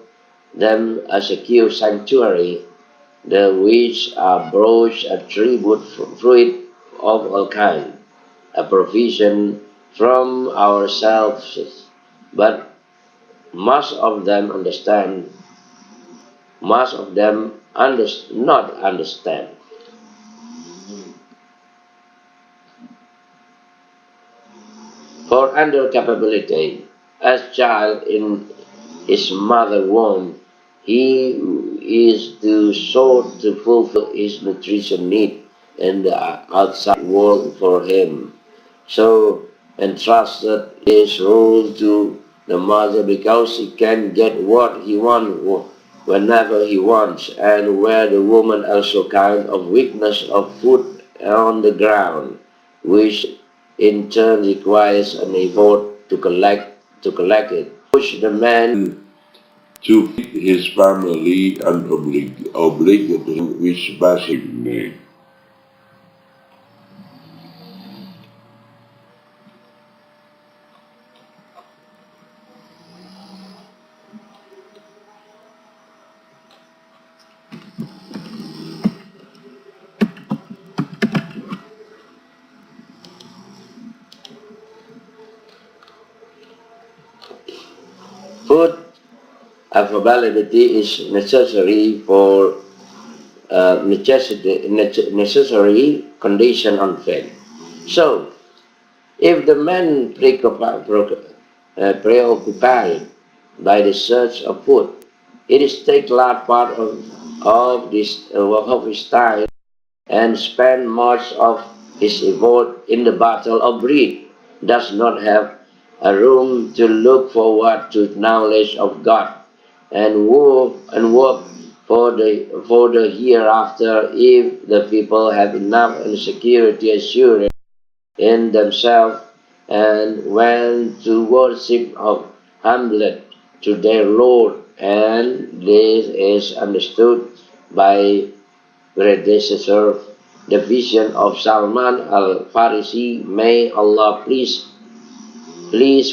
them a secure sanctuary, the which are broad attribute fruit of all kind, a provision from ourselves, but most of them not understand. For under capability, as child in his mother womb, he is too short to fulfill his nutrition need in the outside world for him. So entrusted his role to the mother because he can get what he wants whenever he wants, and where the woman also kind of weakness of food on the ground, which in turn requires an effort to collect it. Push the man to feed his family and obligatory which basic need. Food availability is necessary for necessary condition on faith. So, if the man preoccupied by the search of food, it is take large part of his time and spent much of his effort in the battle of breed, does not have a room to look forward to knowledge of God and work for the hereafter if the people have enough and security assurance in themselves and when to worship of humblet to their Lord, and this is understood by predecessor, the vision of Salman al-Farisi, may Allah please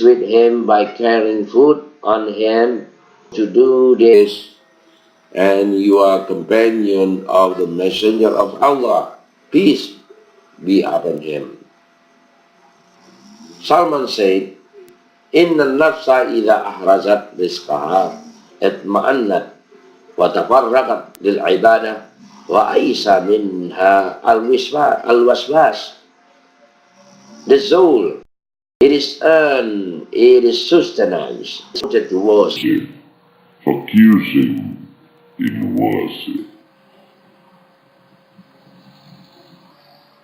with him by carrying food on him to do this, and you are companion of the messenger of Allah, peace be upon him. Salman said, Inna nafsa idha ahrazat rizqaha itma'annat wa tafarraqat lil ibadah wa aisa minha al-waswas. The soul, it is earned, it is sustenance, to worship, focusing in worship.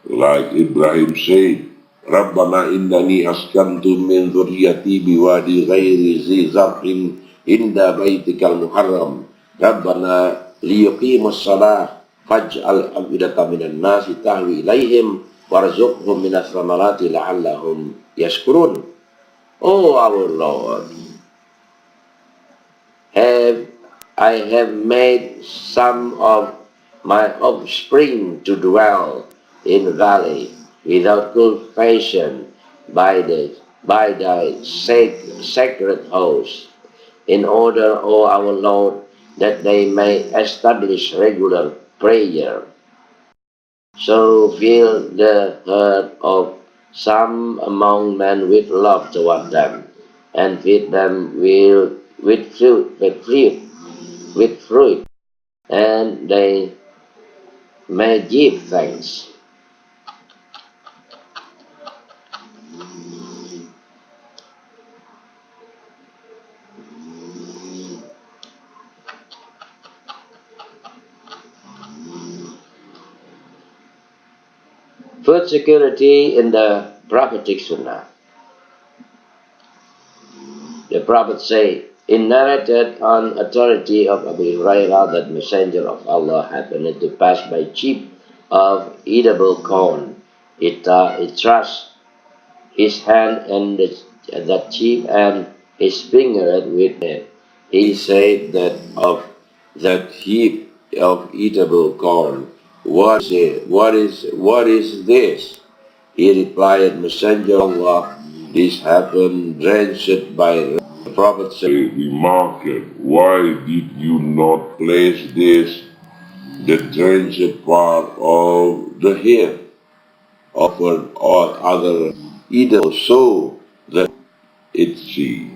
Like Ibrahim said, Rabbana innani askantu min dhurriyati biwadi ghairi zi zar'in inda baitikal muharram. Rabbana liyuqimus salah faj'al afidata minan nasi tahwi ilaihim warzuqhum minas samarati la'allahum yashkurun. Oh our Lord, I have made some of my offspring to dwell in the valley without cultivation by thy sacred house, in order, O our Lord, that they may establish regular prayer. So fill the heart of some among men with love toward them, and feed them with fruit, and they may give thanks. Food security in the prophetic sunnah. The Prophet say, it narrated on authority of Abu Hurairah that Messenger of Allah happened to pass by cheap of edible corn. It thrust his hand and that cheap and his finger with it. He said that of that heap of eatable corn, what is it? What is this? He replied, Messenger of Allah, this happened drenched by rain. The Prophet said, remarked, why did you not place this, the drenched part of the head, offered all other eatable, so that it see?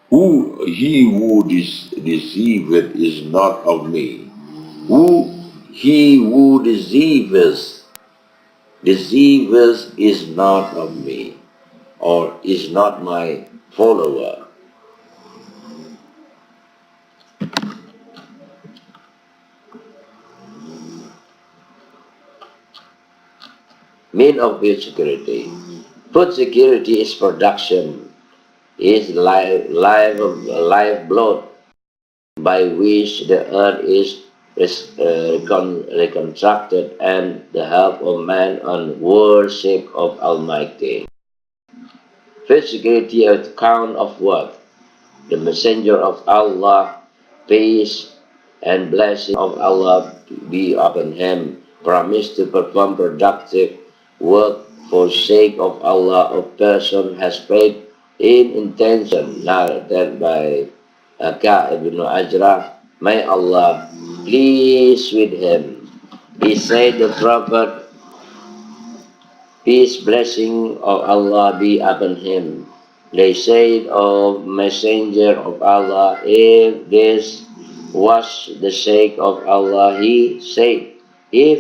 He who deceiveth is not of me. He who deceiveth is not of me, or is not my follower. Mean of food security. Food security is production, is lifeblood by which the earth is reconstructed and the help of man on worship of Almighty. Food security on account of what? The Messenger of Allah, peace and blessing of Allah be upon him, promised to perform productive work for sake of Allah. A person has faith in intention, narrated by Ibn Ajrah. May Allah please with him. He said, the Prophet, peace, blessing of Allah be upon him. They said of Messenger of Allah, if this was the sake of Allah, he said, if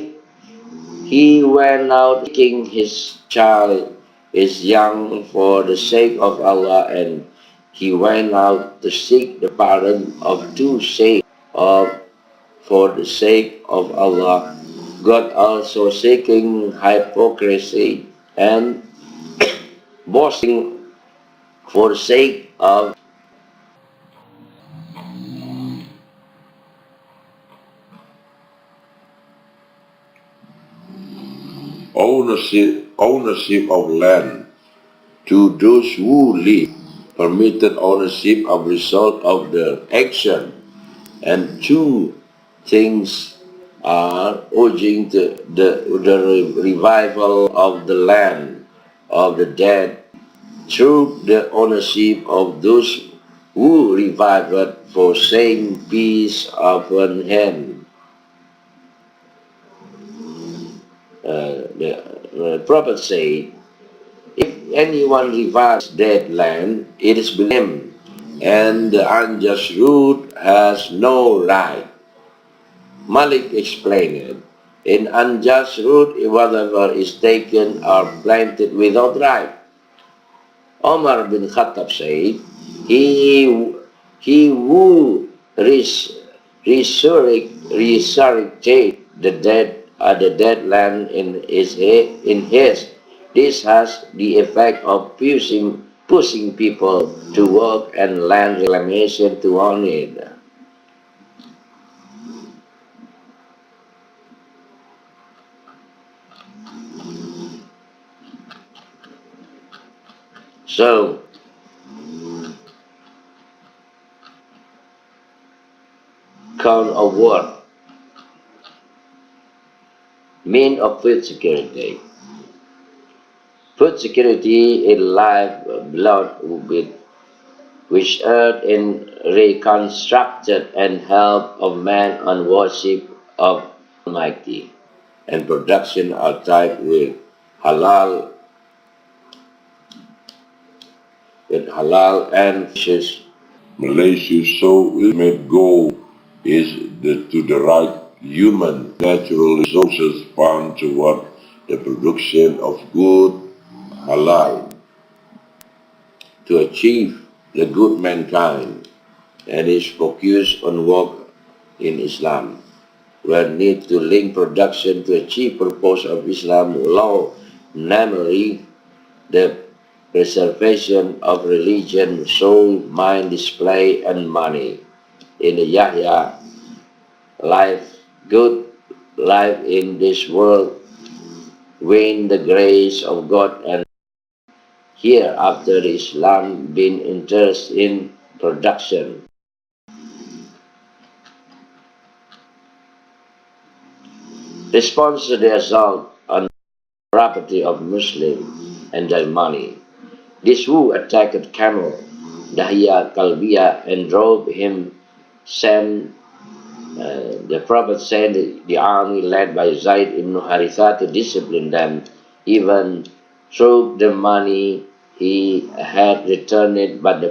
he went out seeking his child is young for the sake of Allah, and he went out to seek the pardon of two sakes of for the sake of Allah, God also seeking hypocrisy and boasting for the sake of ownership of land to those who live, permitted ownership of result of the action, and two things are urging the revival of the land of the dead through the ownership of those who revive it for saying peace upon him. The prophet said, if anyone revives dead land, it is him, and the unjust root has no right. Malik explained it. In unjust root, whatever is taken or planted without right. Omar bin Khattab said, he, he who resurrected the dead land in his, this has the effect of pushing people to work and land reclamation to own it. So, count of what? Mean of food security. Food security in life blood with which earth in reconstructed and help of man on worship of Almighty, and production are tied halal halal and fishes. Malaysia's sole ultimate goal is to the right human natural resources found toward the production of good halal to achieve the good mankind, and is focused on work in Islam, where need to link production to achieve purpose of Islam law, namely the preservation of religion, soul, mind, display, and money. In the Yahya, life, good life in this world, win the grace of God, and here after Islam been interested in production. Response to the assault on property of Muslim and their money. This who attacked Camel, Dahya Kalbia, and drove him, the Prophet sent the army led by Zaid ibn Haritha to discipline them, even through the money he had returned it, but the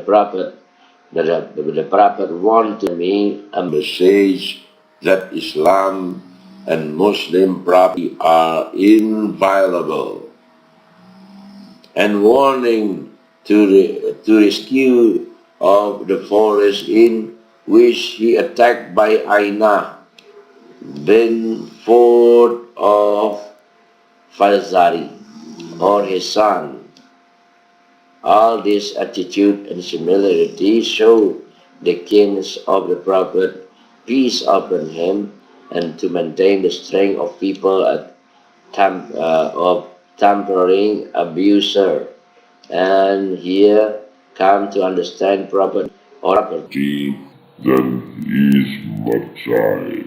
Prophet warned to me a message that Islam and Muslim property are inviolable, and warning to rescue of the forest in which he attacked by Aina bin Ford of Fazari, or his son. All this attitude and similarity show the kings of the Prophet, peace upon him, and to maintain the strength of people of tampering abuser. And here come to understand property than is merchandise.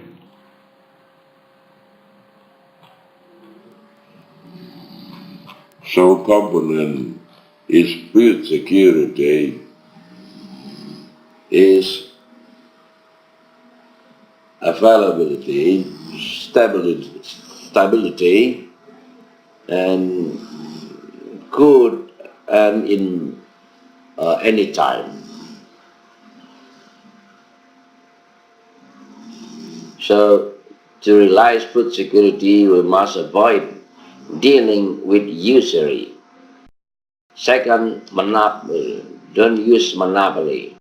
So component is food security is availability, stability, and good and in any time. So to realize food security, we must avoid dealing with usury. Second, monopoly. Don't use monopoly.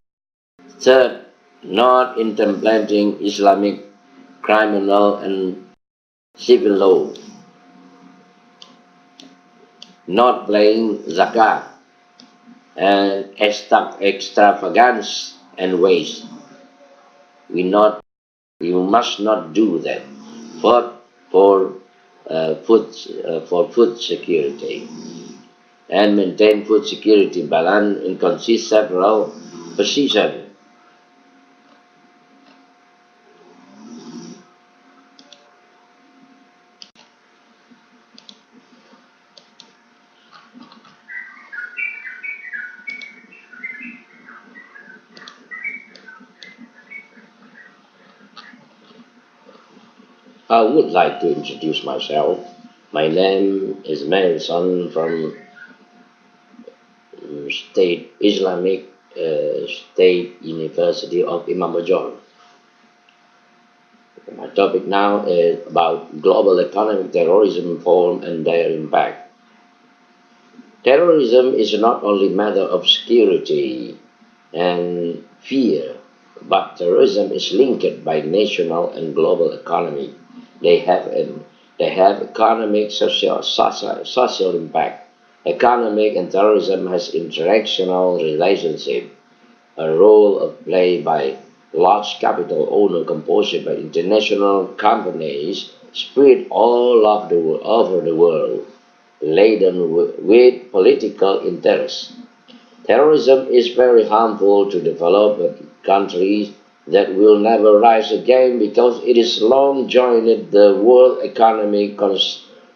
Third, not implementing Islamic criminal and civil law, not paying zakat, and extravagance and waste. You must not do that. But for food security and maintain food security balance and consist several positions. I would like to introduce myself. My name is Manson from State Islamic State University of Imam Bonjol. My topic now is about global economic terrorism form and their impact. Terrorism is not only a matter of security and fear, but terrorism is linked by national and global economy. They have they have economic, social impact. Economic and terrorism has interactional relationship, a role of play by large capital owner composed by international companies spread over the world, laden with political interests. Terrorism is very harmful to developed countries that will never rise again because it is long joined the world economy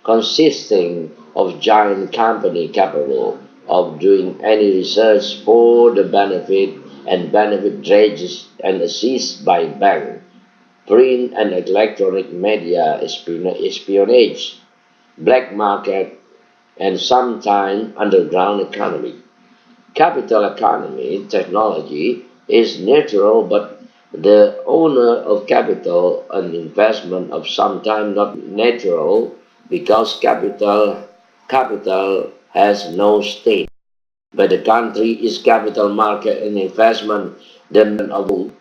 consisting of giant companies capable of doing any research for the benefit and benefit dredges and assist by bank, print and electronic media espionage, black market, and sometimes underground economy. Capital economy technology is natural, but the owner of capital and investment of sometimes not natural because capital has no state. But the country is capital market and investment then of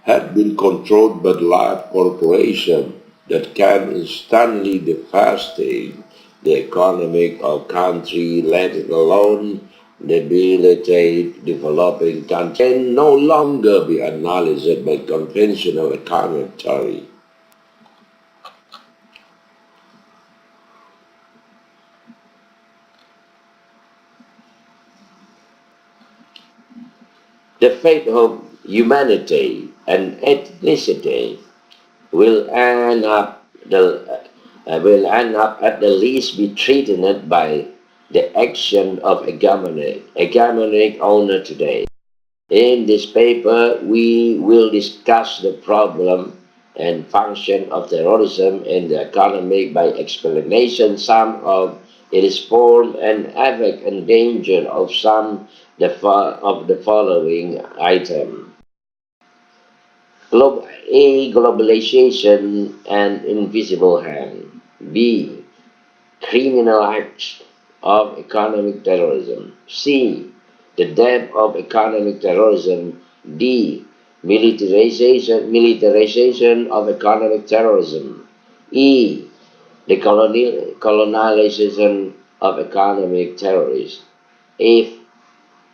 had been controlled by large corporations that can instantly devastate the economy of country, let alone debilitate developing countries, can no longer be analyzed by conventional economic theory. The fate of humanity and ethnicity will end up will end up at the least be threatened by the action of hegemonic owner today. In this paper, we will discuss the problem and function of terrorism in the economy by explanation some of its form and effect and danger of some of the following item. A. Globalization and invisible hand. B. Criminal acts of economic terrorism. C. The depth of economic terrorism. D. Militarization of economic terrorism. E. The colonialization of economic terrorists. F.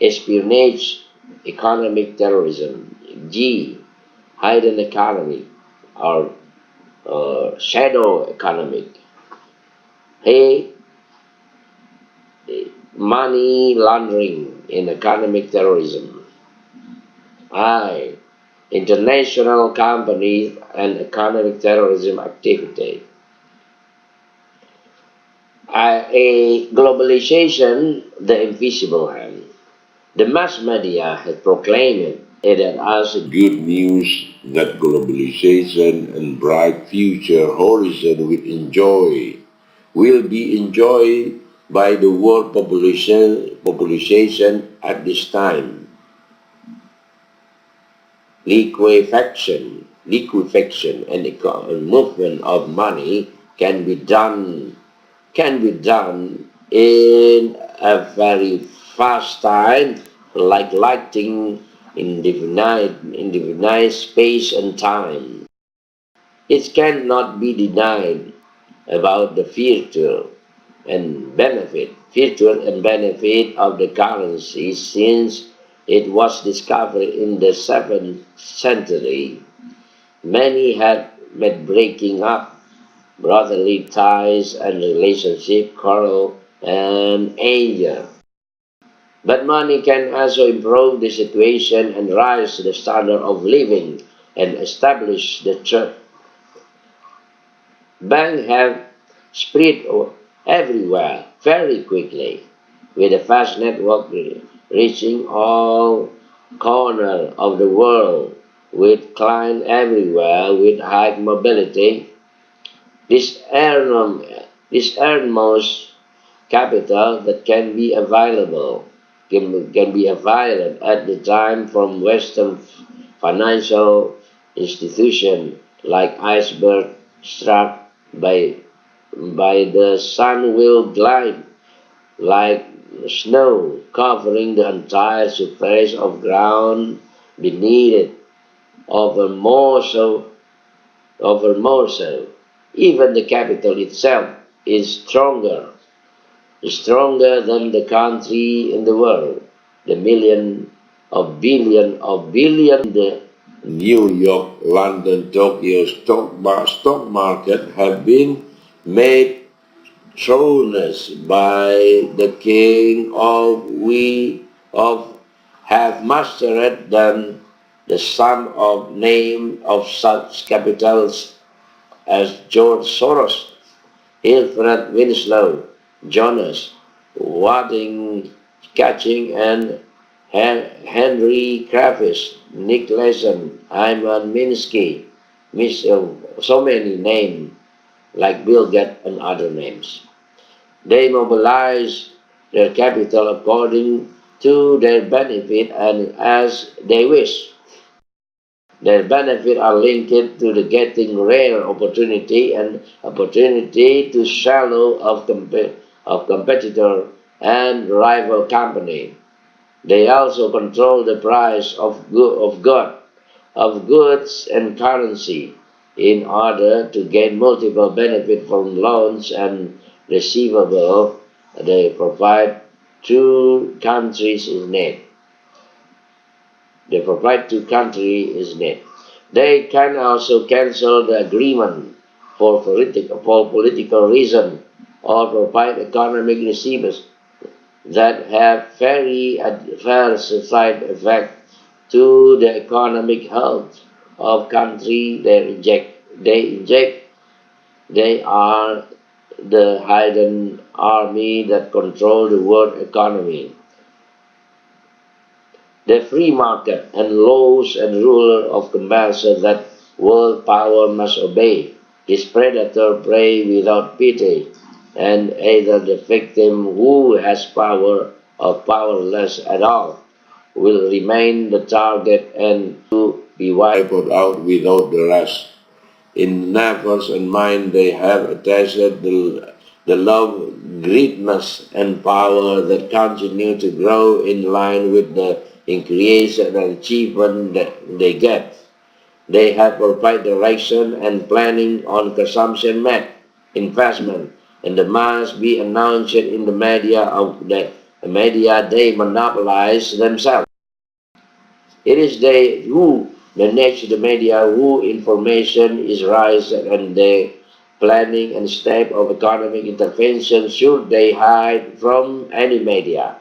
Espionage, economic terrorism. G. Hidden economy or shadow economic. A. Money laundering in economic terrorism. I. International companies and economic terrorism activity. A. Globalization, the invisible hand. The mass media has proclaimed it as good news that globalization and bright future horizon will be enjoyed by the world population at this time. Liquefaction and movement of money can be done in a very fast time, like lighting in definite space and time. It cannot be denied about the virtual and benefit of the currency since it was discovered in the 7th century. Many had met breaking up brotherly ties and relationship, quarrel and anger. But money can also improve the situation and raise the standard of living and establish the church. Banks have spread everywhere very quickly, with a fast network reaching all corners of the world, with clients everywhere with high mobility. This enormous capital that can be available at the time from Western financial institutions like iceberg struck by the sun will glide like snow covering the entire surface of ground beneath it, over more so. Even the capital itself is stronger than the country in the world. The million of billion the New York, London, Tokyo stock market have been made thrones by the king of we of have mastered them the sum of name of such capitals as George Soros, Wilfred Winslow, Jonas, Wadding Catching, and Henry Kravis, Nick Leeson, Hyman Minsky, so many names like Bill Gates and other names. They mobilize their capital according to their benefit and as they wish. Their benefits are linked to the getting rare opportunity and opportunity to shallow of competitor and rival company. They also control the price of goods and currency in order to gain multiple benefit from loans and receivable they provide to countries in need. They provide to country is need. They can also cancel the agreement for political reason or provide economic receivers that have very adverse side effect to the economic health of country they are the hidden army that control the world economy. The free market and laws and rule of compulsion that world power must obey. This predator prey without pity, and either the victim who has power or powerless at all will remain the target and to be wiped out without the rest. In nerves and mind they have attached the love, greatness, and power that continue to grow in line with the increase and achievement that they get. They have provide direction and planning on consumption met, investment, and the must be announced in the media they monopolize themselves. It is they who manage the media who information is raised and the planning and step of economic intervention should they hide from any media.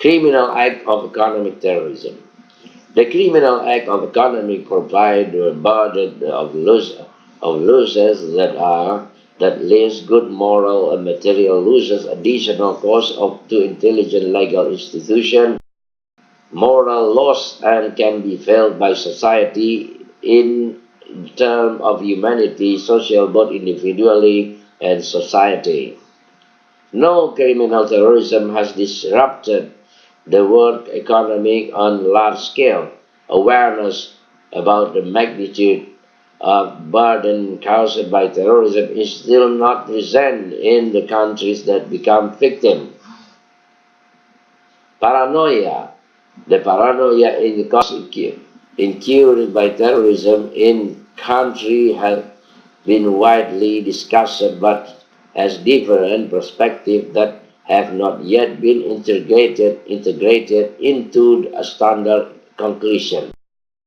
Criminal act of economic terrorism. The criminal act of economic provide the burden of losses that leaves good moral and material losses additional cost of to intelligent legal institution moral loss and can be felt by society in terms of humanity, social both individually and society. No criminal terrorism has disrupted the world economy on large scale. Awareness about the magnitude of burden caused by terrorism is still not present in the countries that become victims. Paranoia. The paranoia in the incurred by terrorism in country have been widely discussed but has different perspectives that have not yet been integrated into a standard conclusion.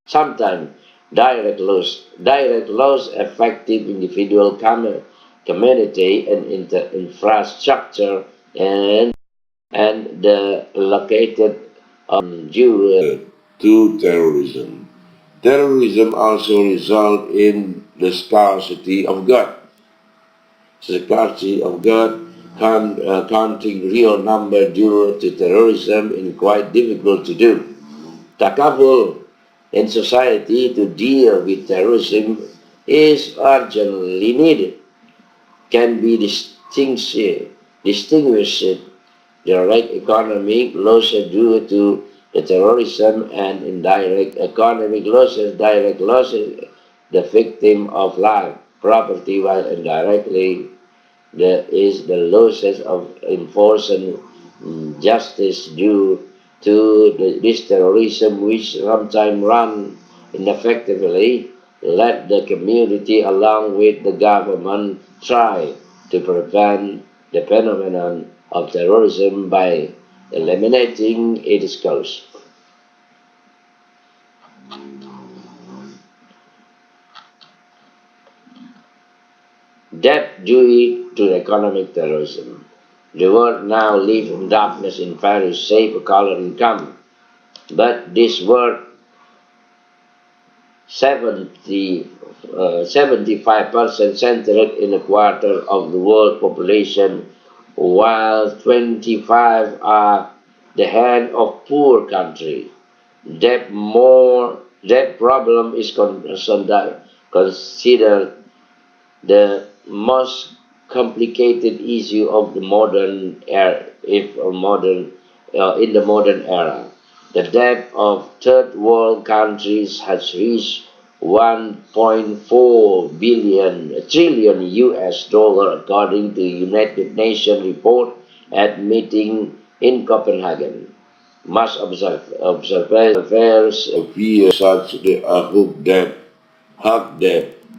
Sometimes direct laws affecting individual community and infrastructure and the located due to terrorism. Terrorism also results in the scarcity of God. Scarcity of God, counting real number due to terrorism is quite difficult to do. Takabul in society to deal with terrorism is urgently needed, can be distinguished direct economic losses due to the terrorism and indirect economic losses, direct losses, the victim of life, property, while indirectly there is the losses of enforcing justice due to this terrorism, which sometimes run ineffectively. Let the community, along with the government, try to prevent the phenomenon of terrorism by eliminating its cause. Death due to economic terrorism. The world now lives in darkness in various shape, color, and income. But this world 75% centered in a quarter of the world population, while 25 are the head of poor country. That problem is considered the most complicated issue of the modern era, if a modern in the modern era. The debt of third world countries has reached 1.4 trillion US dollar according to United Nations report at meeting in Copenhagen. Must observers appear such the hope that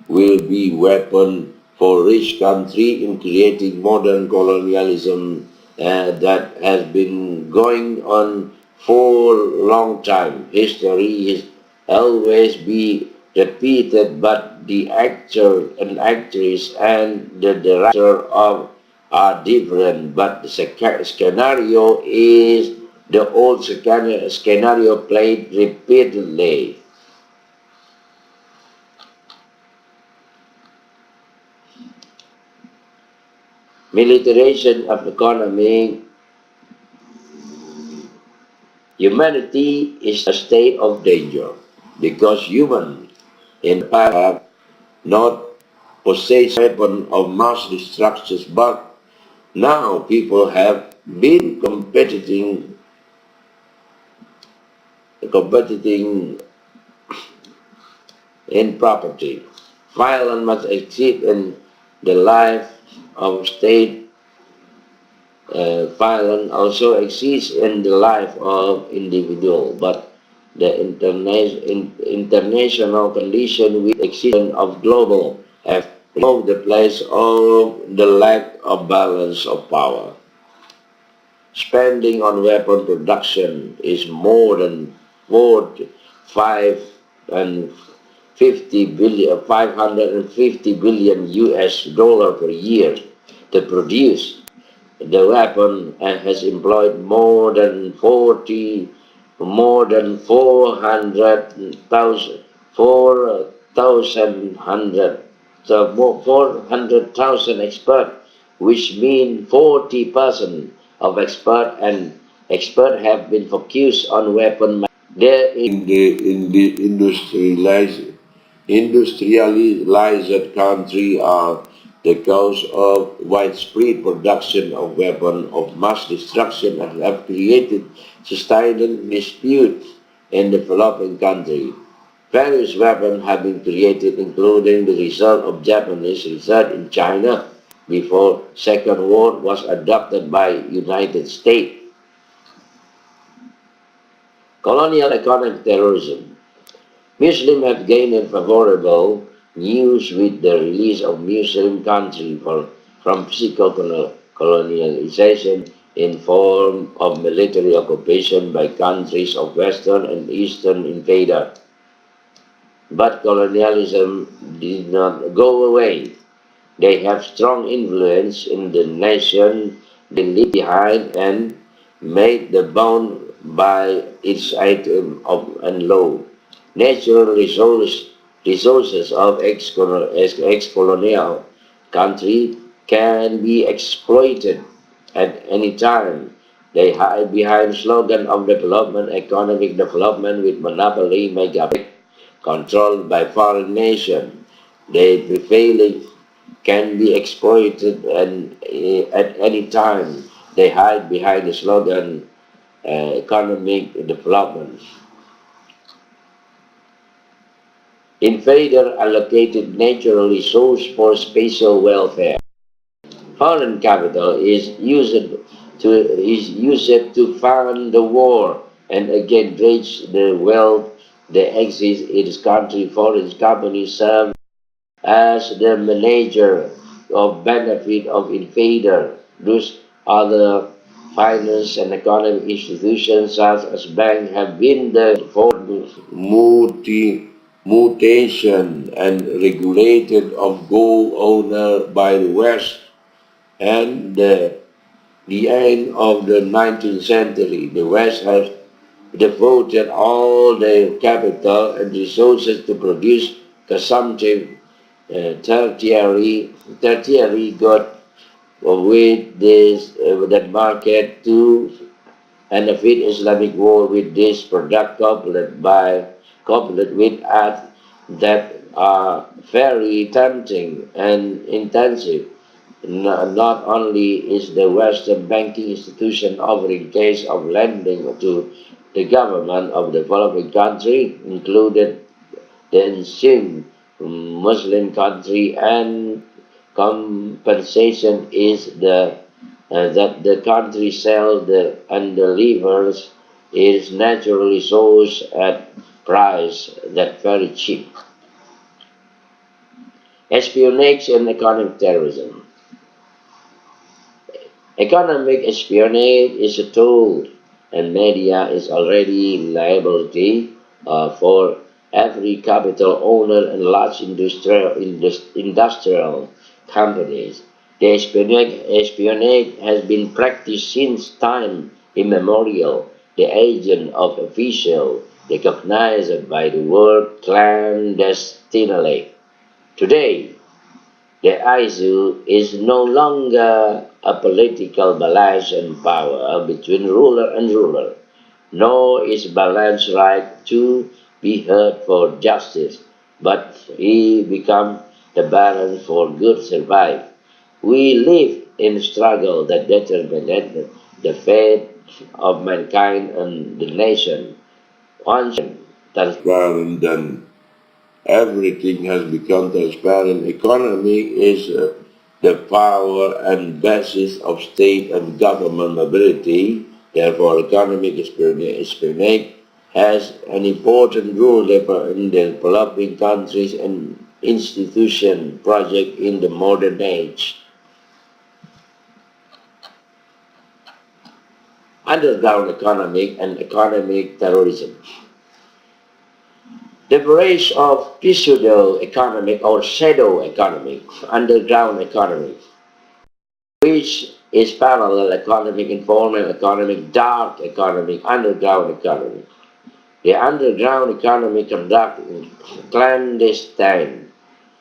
will be weapon for rich country in creating modern colonialism that has been going on for a long time. History is always be repeated, but the actor and actress and the director of are different. But the scenario is the old scenario played repeatedly. Militarization of economy, humanity is a state of danger because humans in the past have not possessed weapons of mass destruction, but now people have been competing in property. Violence must exist in the life of state. Violence also exists in the life of individual, but the international condition with existence of global have removed the place of the lack of balance of power. Spending on weapon production is more than 45 and 550 billion US dollar per year to produce the weapon and has employed more than 400,000 experts, which mean 40% of experts have been focused on weapon. There in the industrialized country are the cause of widespread production of weapons of mass destruction and have created sustained disputes in developing countries. Various weapons have been created, including the result of Japanese research in China before Second World was adopted by United States. Colonial economic terrorism. Muslims have gained favorable news with the release of Muslim country from physical colonialization in form of military occupation by countries of Western and Eastern invader. But colonialism did not go away. They have strong influence in the nation they leave behind and made the bound by its item of and law. Natural resources of ex-colonial country can be exploited at any time. They hide behind slogan of development, economic development with monopoly mega controlled by foreign nation. They prevailing can be exploited and at any time. They hide behind the slogan economic development. Invader allocated natural resource for spatial welfare. Foreign capital is used to fund the war and again dredge the wealth that exists in this country. Foreign companies serve as the manager of benefit of invader. Those other finance and economic institutions such as banks have been the for mutation and regulated of gold owner by the West and the end of the 19th century. The West has devoted all their capital and resources to produce consumptive tertiary good with this that market to benefit Islamic war with this product coupled with ads that are very tempting and intensive. Not only is the Western banking institution offering case of lending to the government of the developing country, included the ensuing Muslim country, and compensation is that the country sells and delivers its natural resource at price that very cheap. Espionage and economic terrorism. Economic espionage is a tool, and media is already liability for every capital owner and large industrial companies. The espionage has been practiced since time immemorial. The agent of official recognized by the world clandestinely. Today, the issue is no longer a political balance and power between ruler and ruler, nor is balance right to be heard for justice, but he become the balance for good survive. We live in a struggle that determines the fate of mankind and the nation. Once transparent, then everything has become transparent. Economy is the power and basis of state and government mobility. Therefore, economic espionage has an important role in developing countries and institution project in the modern age. Underground economic and economic terrorism. The rise of pseudo-economic or shadow economic, underground economy, which is parallel economic, informal economic, dark economic, underground economy. The underground economy conducts clandestine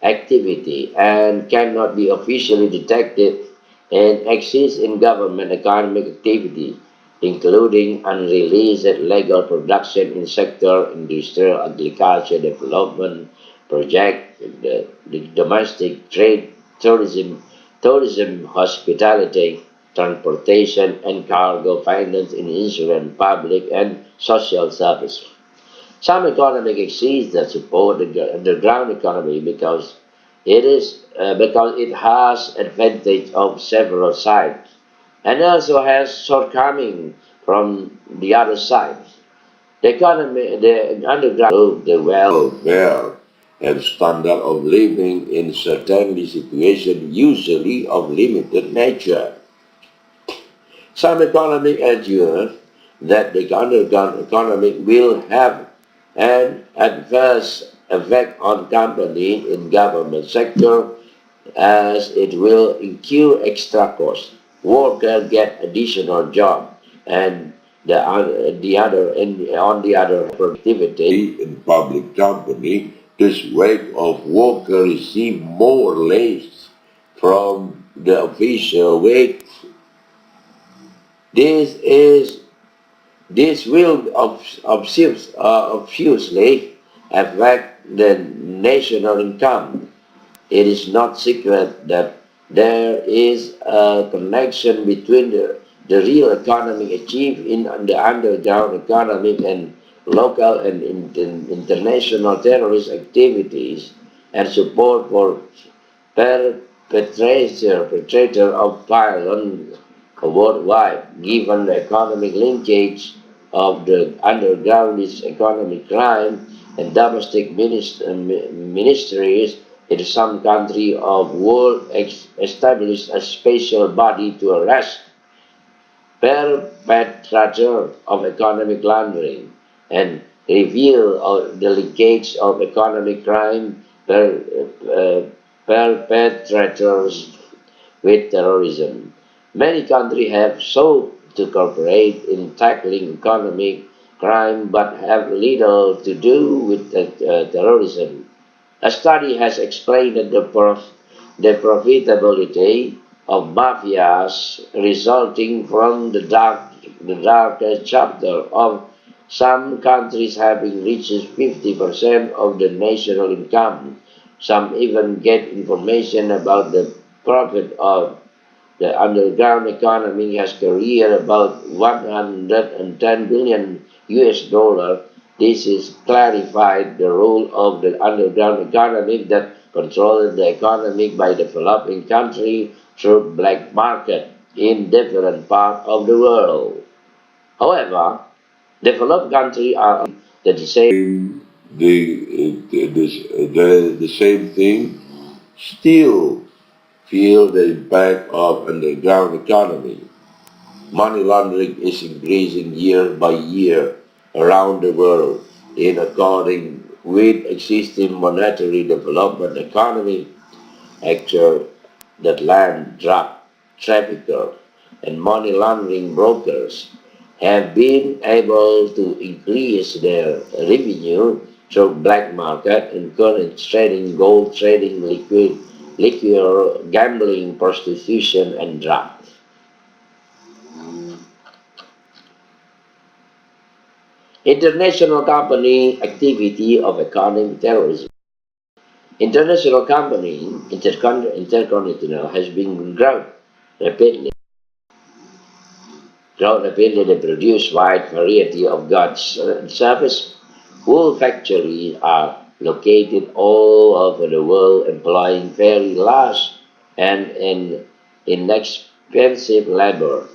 activity and cannot be officially detected and exists in government economic activity, including unreleased legal production in sector, industrial, agriculture, development, project, the domestic trade, tourism, hospitality, transportation, and cargo finance in insurance, public and social service. Some economic exceeds that support the underground economy because it has advantage of several sides and also has shortcoming from the other side. The underground, the welfare and standard of living in certain situations usually of limited nature. Some economic assure that the underground economy will have an adverse effect on companies in government sector as it will incur extra costs. Workers get additional job and on the other productivity in public company, this wave of workers receive more less from the official wage. This is this will obviously affect the national income. It is not secret that there is a connection between the real economy achieved in the underground economy and local and international terrorist activities and support for perpetrator of violence worldwide, given the economic linkage of the underground is economic crime and domestic ministries in some country of world established a special body to arrest perpetrator of economic laundering and reveal the linkage of economic crime perpetrators with terrorism. Many countries have sought to cooperate in tackling economic crime but have little to do with terrorism. A study has explained that the profitability of mafias resulting from the darker chapter of some countries having reached 50% of the national income. Some even get information about the profit of the underground economy has carried about 110 billion US dollar. This is clarified the role of the underground economy that controls the economy by developing country through black market in different parts of the world. However, developed countries are the same the same thing still feel the impact of underground economy. Money laundering is increasing year by year around the world in according with existing monetary development economy actors that land drug traffickers and money laundering brokers have been able to increase their revenue through black market and currency trading, gold trading, liquor, gambling, prostitution, and drugs. International company activity of economic terrorism. International company intercontinental has been rapidly. Grown rapidly they produce wide variety of goods and service. Wool factories are located all over the world employing very large and inexpensive labor.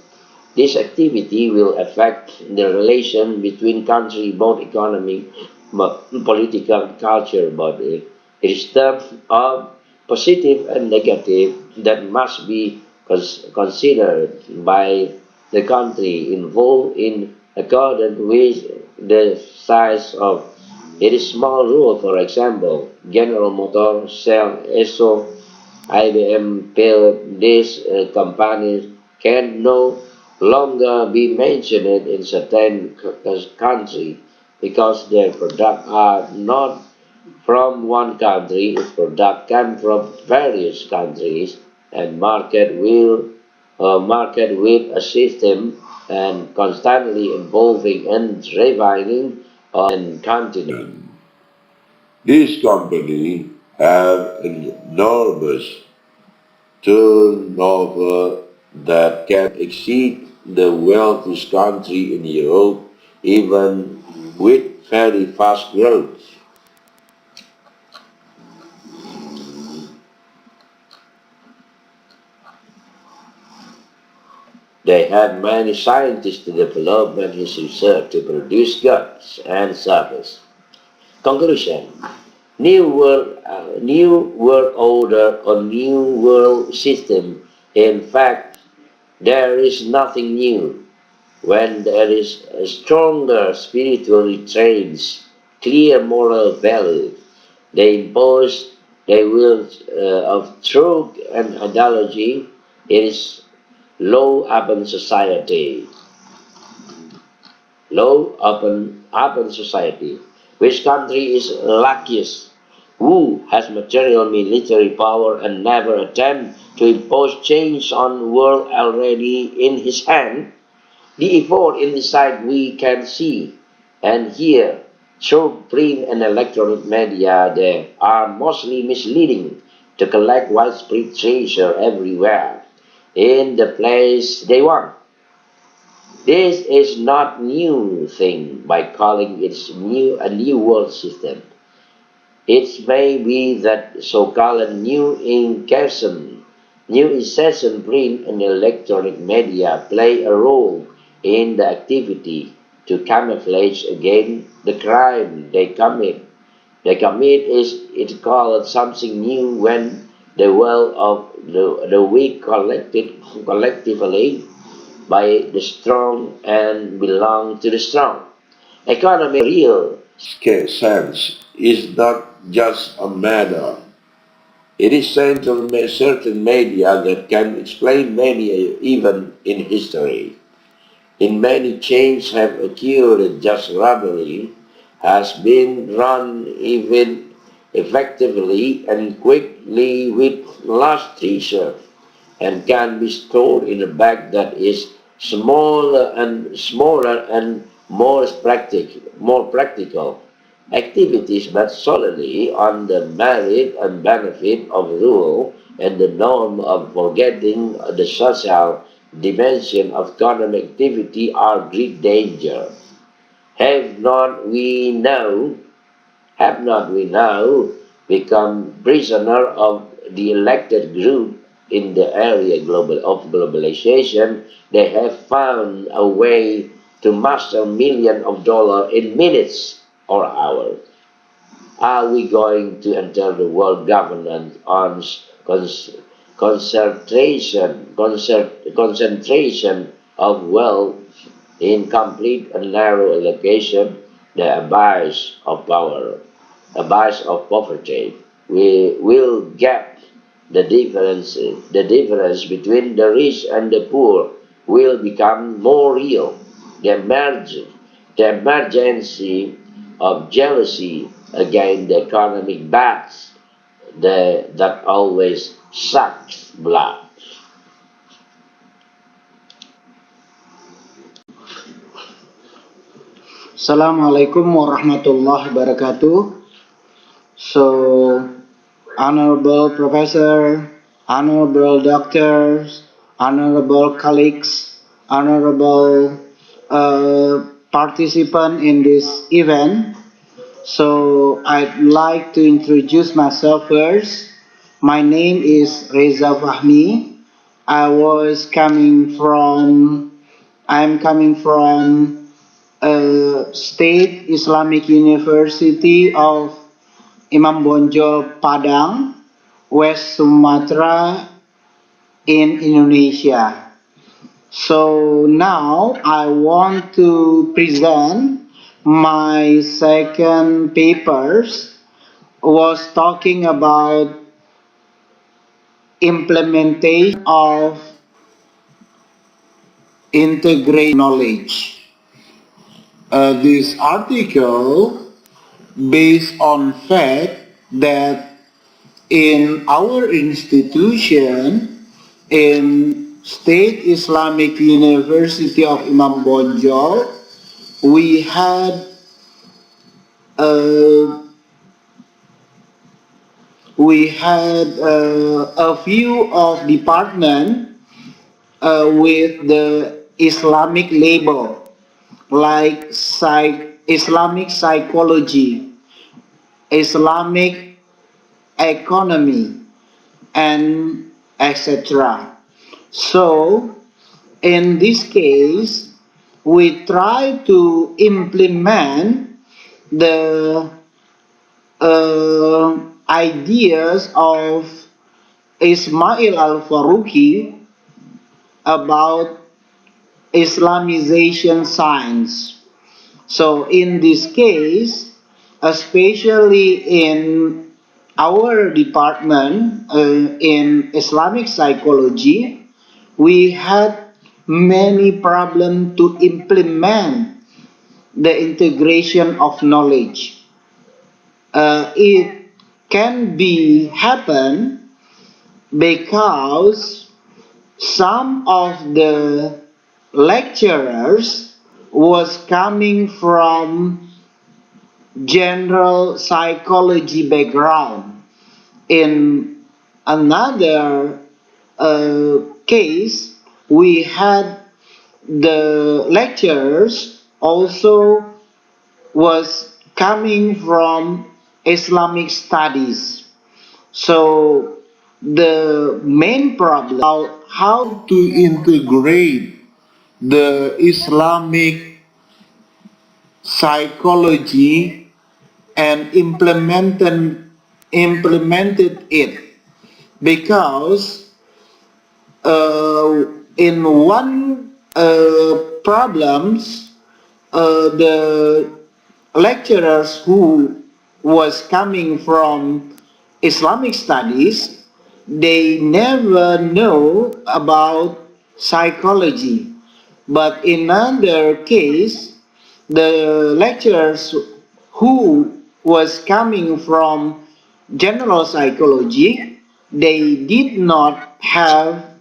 This activity will affect the relation between countries, both economic, political, culture, but it is terms of positive and negative that must be considered by the country involved in accordance with the size of its small rule. For example, General Motors sell ESO, IBM, Pell, these companies can no longer be mentioned in certain countries because their products are not from one country, its product come from various countries and market with a system and constantly evolving and refining on continent. These companies have an enormous turnover that can exceed the wealthiest country in Europe even with very fast growth. They had many scientists to develop and his research to produce goods and service. Conclusion: New World Order or New World System. In fact, there is nothing new when there is a stronger spiritual trains, clear moral value. They impose their will of truth and ideology. It is low urban society. Low urban society. Which country is luckiest? Who has material military power and never attempt to impose change on world already in his hand? The effort inside we can see and hear through print and electronic media. They are mostly misleading to collect widespread treasure everywhere in the place they want. This is not new thing by calling it a new world system. It may be that so-called new incessant print and electronic media play a role in the activity to camouflage against the crime they commit. They commit is it called something new when the will of the weak collectively by the strong and belong to the strong. Economy real sense is not just a matter. It is central to certain media that can explain many even in history. In many chains have occurred just robbery has been run even effectively and quickly with large treasure and can be stored in a bag that is smaller and more practical activities but solely on the merit and benefit of rule and the norm of forgetting the social dimension of economic activity are great danger. Have not we now have not we now become prisoner of the elected group in the area of globalization? They have found a way to master millions of dollars in minutes or hours. Are we going to enter the world governance on concentration of wealth in complete and narrow allocation, the abyss of power, abyss of poverty? We will gap the difference between the rich and the poor will become more real. The the emergency of jealousy against the economic bats that always sucks blood. Assalamualaikum warahmatullahi wabarakatuh. So, honorable professor, honorable doctors, honorable colleagues, honorable participant in this event. So, I'd like to introduce myself first. My name is Reza Fahmi. I'm coming from State Islamic University of Imam Bonjol Padang, West Sumatra in Indonesia. So now I want to present my second papers was talking about implementation of integrated knowledge. This article based on fact that in our institution in State Islamic University of Imam Bonjol, we had uh, a few of department with the Islamic label like Islamic psychology, Islamic economy, and etc. So in this case, we try to implement the ideas of Ismail al-Faruqi about Islamization science. So in this case, especially in our department in Islamic psychology, we had many problems to implement the integration of knowledge. It can be happen because some of the lecturers was coming from general psychology background. In another case, we had the lecturers also was coming from Islamic studies. So the main problem about how to integrate the Islamic psychology and implemented it because in one problems the lecturers who was coming from Islamic studies, they never know about psychology. But in another case, the lecturers who was coming from general psychology, they did not have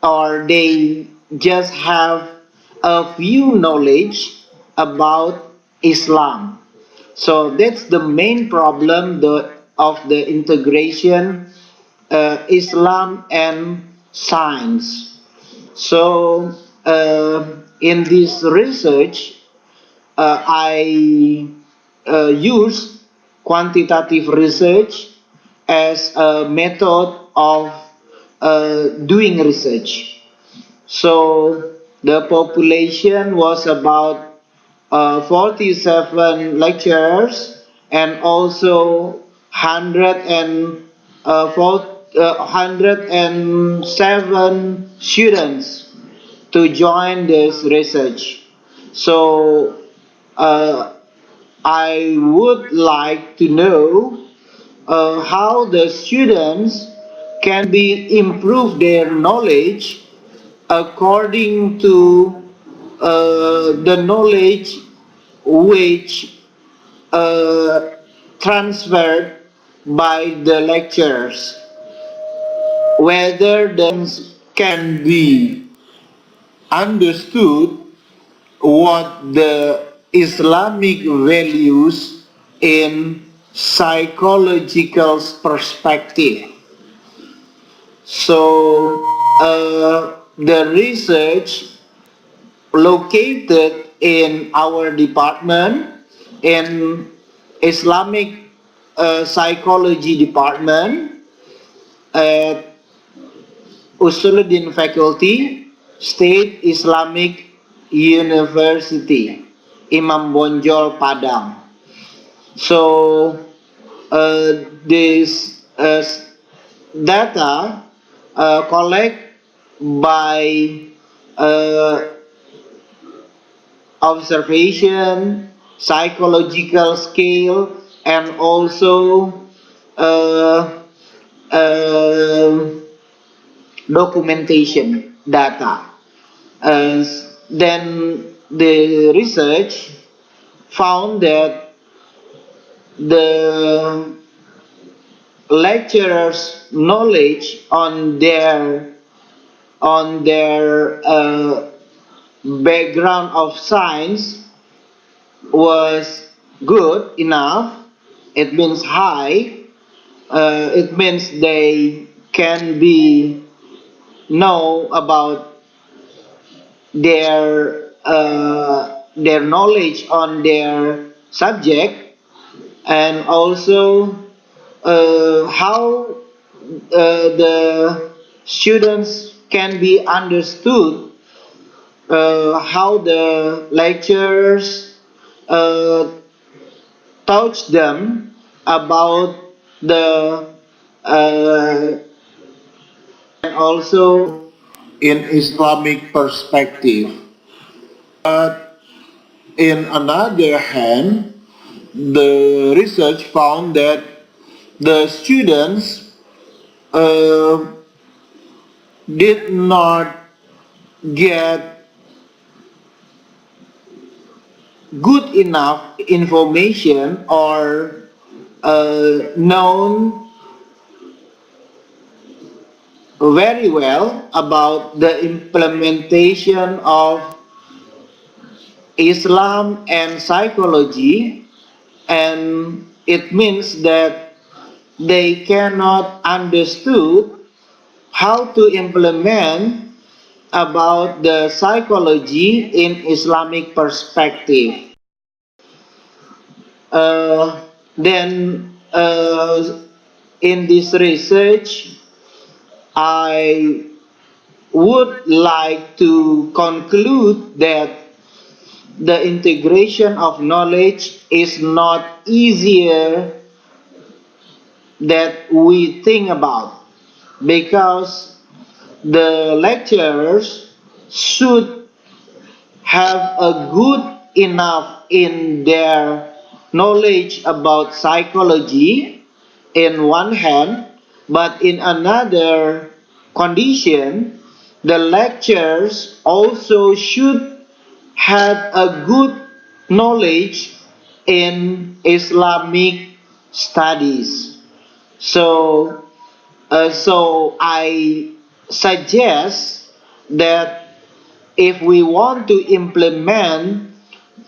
or they just have a few knowledge about Islam. So that's the main problem of the integration Islam and science. So in this research, I use quantitative research as a method of doing research. So the population was about 47 lecturers and also 107 students to join this research. So uh, I would like to know how the students can be improve their knowledge according to the knowledge which uh, transferred by the lecturers, whether the can be understood what the Islamic values in psychological perspective. So the research located in our department in Islamic psychology department at Usuluddin Faculty, State Islamic University, Imam Bonjol, Padang. So this data collect by uh, observation, psychological scale, and also uh, uh, documentation data. Then the research found that the lecturers' knowledge on their background of science was good enough. It means high. It means they can be know about their knowledge on their subject, and also how the students can be understood how the lecturers uh, taught them about the and also in Islamic perspective. But in another hand, the research found that the students uh, did not get good enough information or known very well about the implementation of Islam and psychology, and it means that they cannot understood how to implement about the psychology in Islamic perspective. Then in this research, I would like to conclude that the integration of knowledge is not easier that we think about, because the lecturers should have a good enough in their knowledge about psychology in one hand, but in another condition, the lecturers also should have a good knowledge in Islamic studies. So I suggest that if we want to implement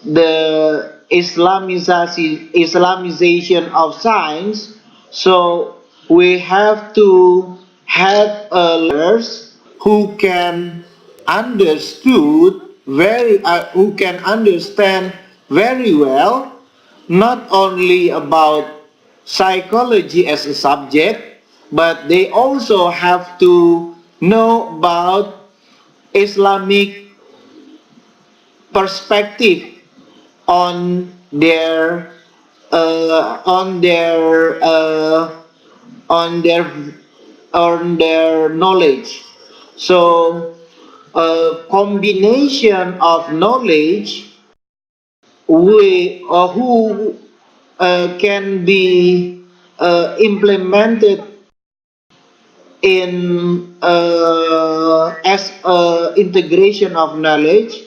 the Islamization of science, so we have to have learners who can understand very well not only about psychology as a subject, but they also have to know about Islamic perspective on their uh, on their uh, on their on their knowledge. So a combination of knowledge who can be implemented in as integration of knowledge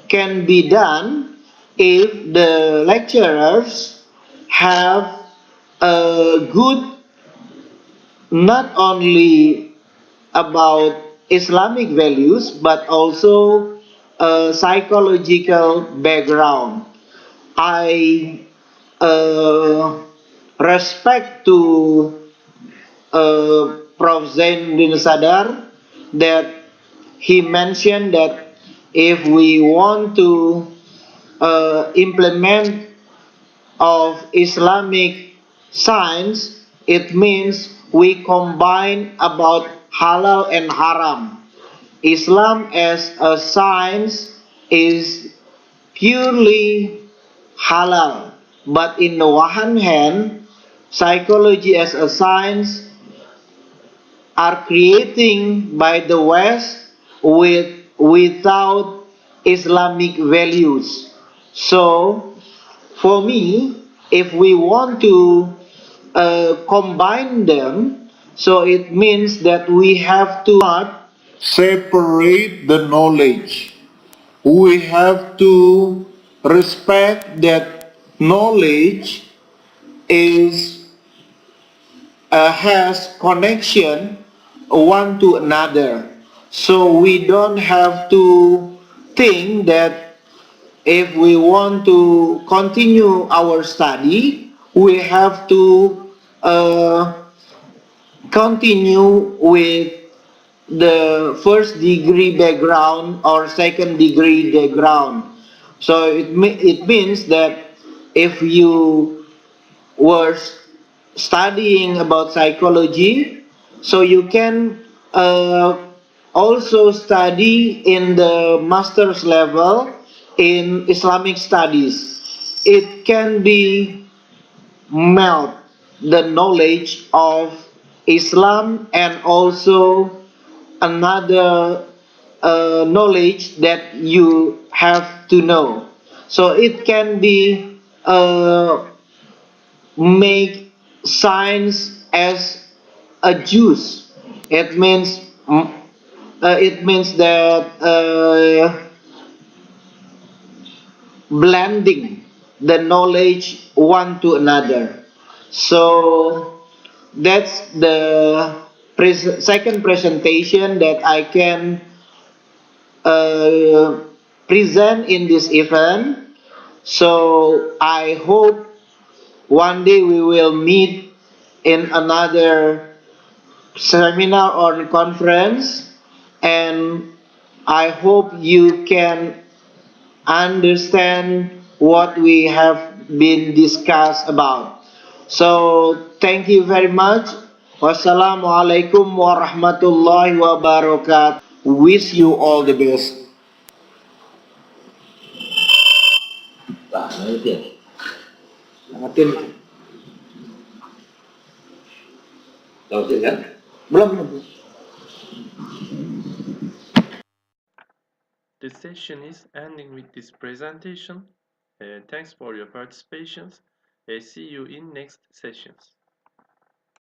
can be done if the lecturers have a good not only about Islamic values but also a psychological background. I respect to Prof. Zainuddin Sadar that he mentioned that if we want to implement of Islamic science, it means we combine about halal and haram. Islam as a science is purely halal, but in the one hand, psychology as a science are creating by the West without Islamic values. So, for me, if we want to combine them, so it means that we have to not separate the knowledge. We have to respect that knowledge is has connection one to another. So we don't have to think that if we want to continue our study, we have to continue with the first degree background or second degree background. So it means that if you were studying about psychology, so you can also study in the master's level in Islamic studies. It can be melt the knowledge of Islam and also another knowledge that you have to know. So it can be make science as a juice. It means it means that blending the knowledge one to another. So that's the second presentation that I can uh, present in this event. So I hope one day we will meet in another seminar or conference, and I hope you can understand what we have been discussed about. So thank you very much. Wassalamualaikum warahmatullahi wabarakatuh. Wish you all the best. Nah, nanti. Nangatin. Tahu kan? Belum. The session is ending with this presentation. Thanks for your participation. See you in next sessions.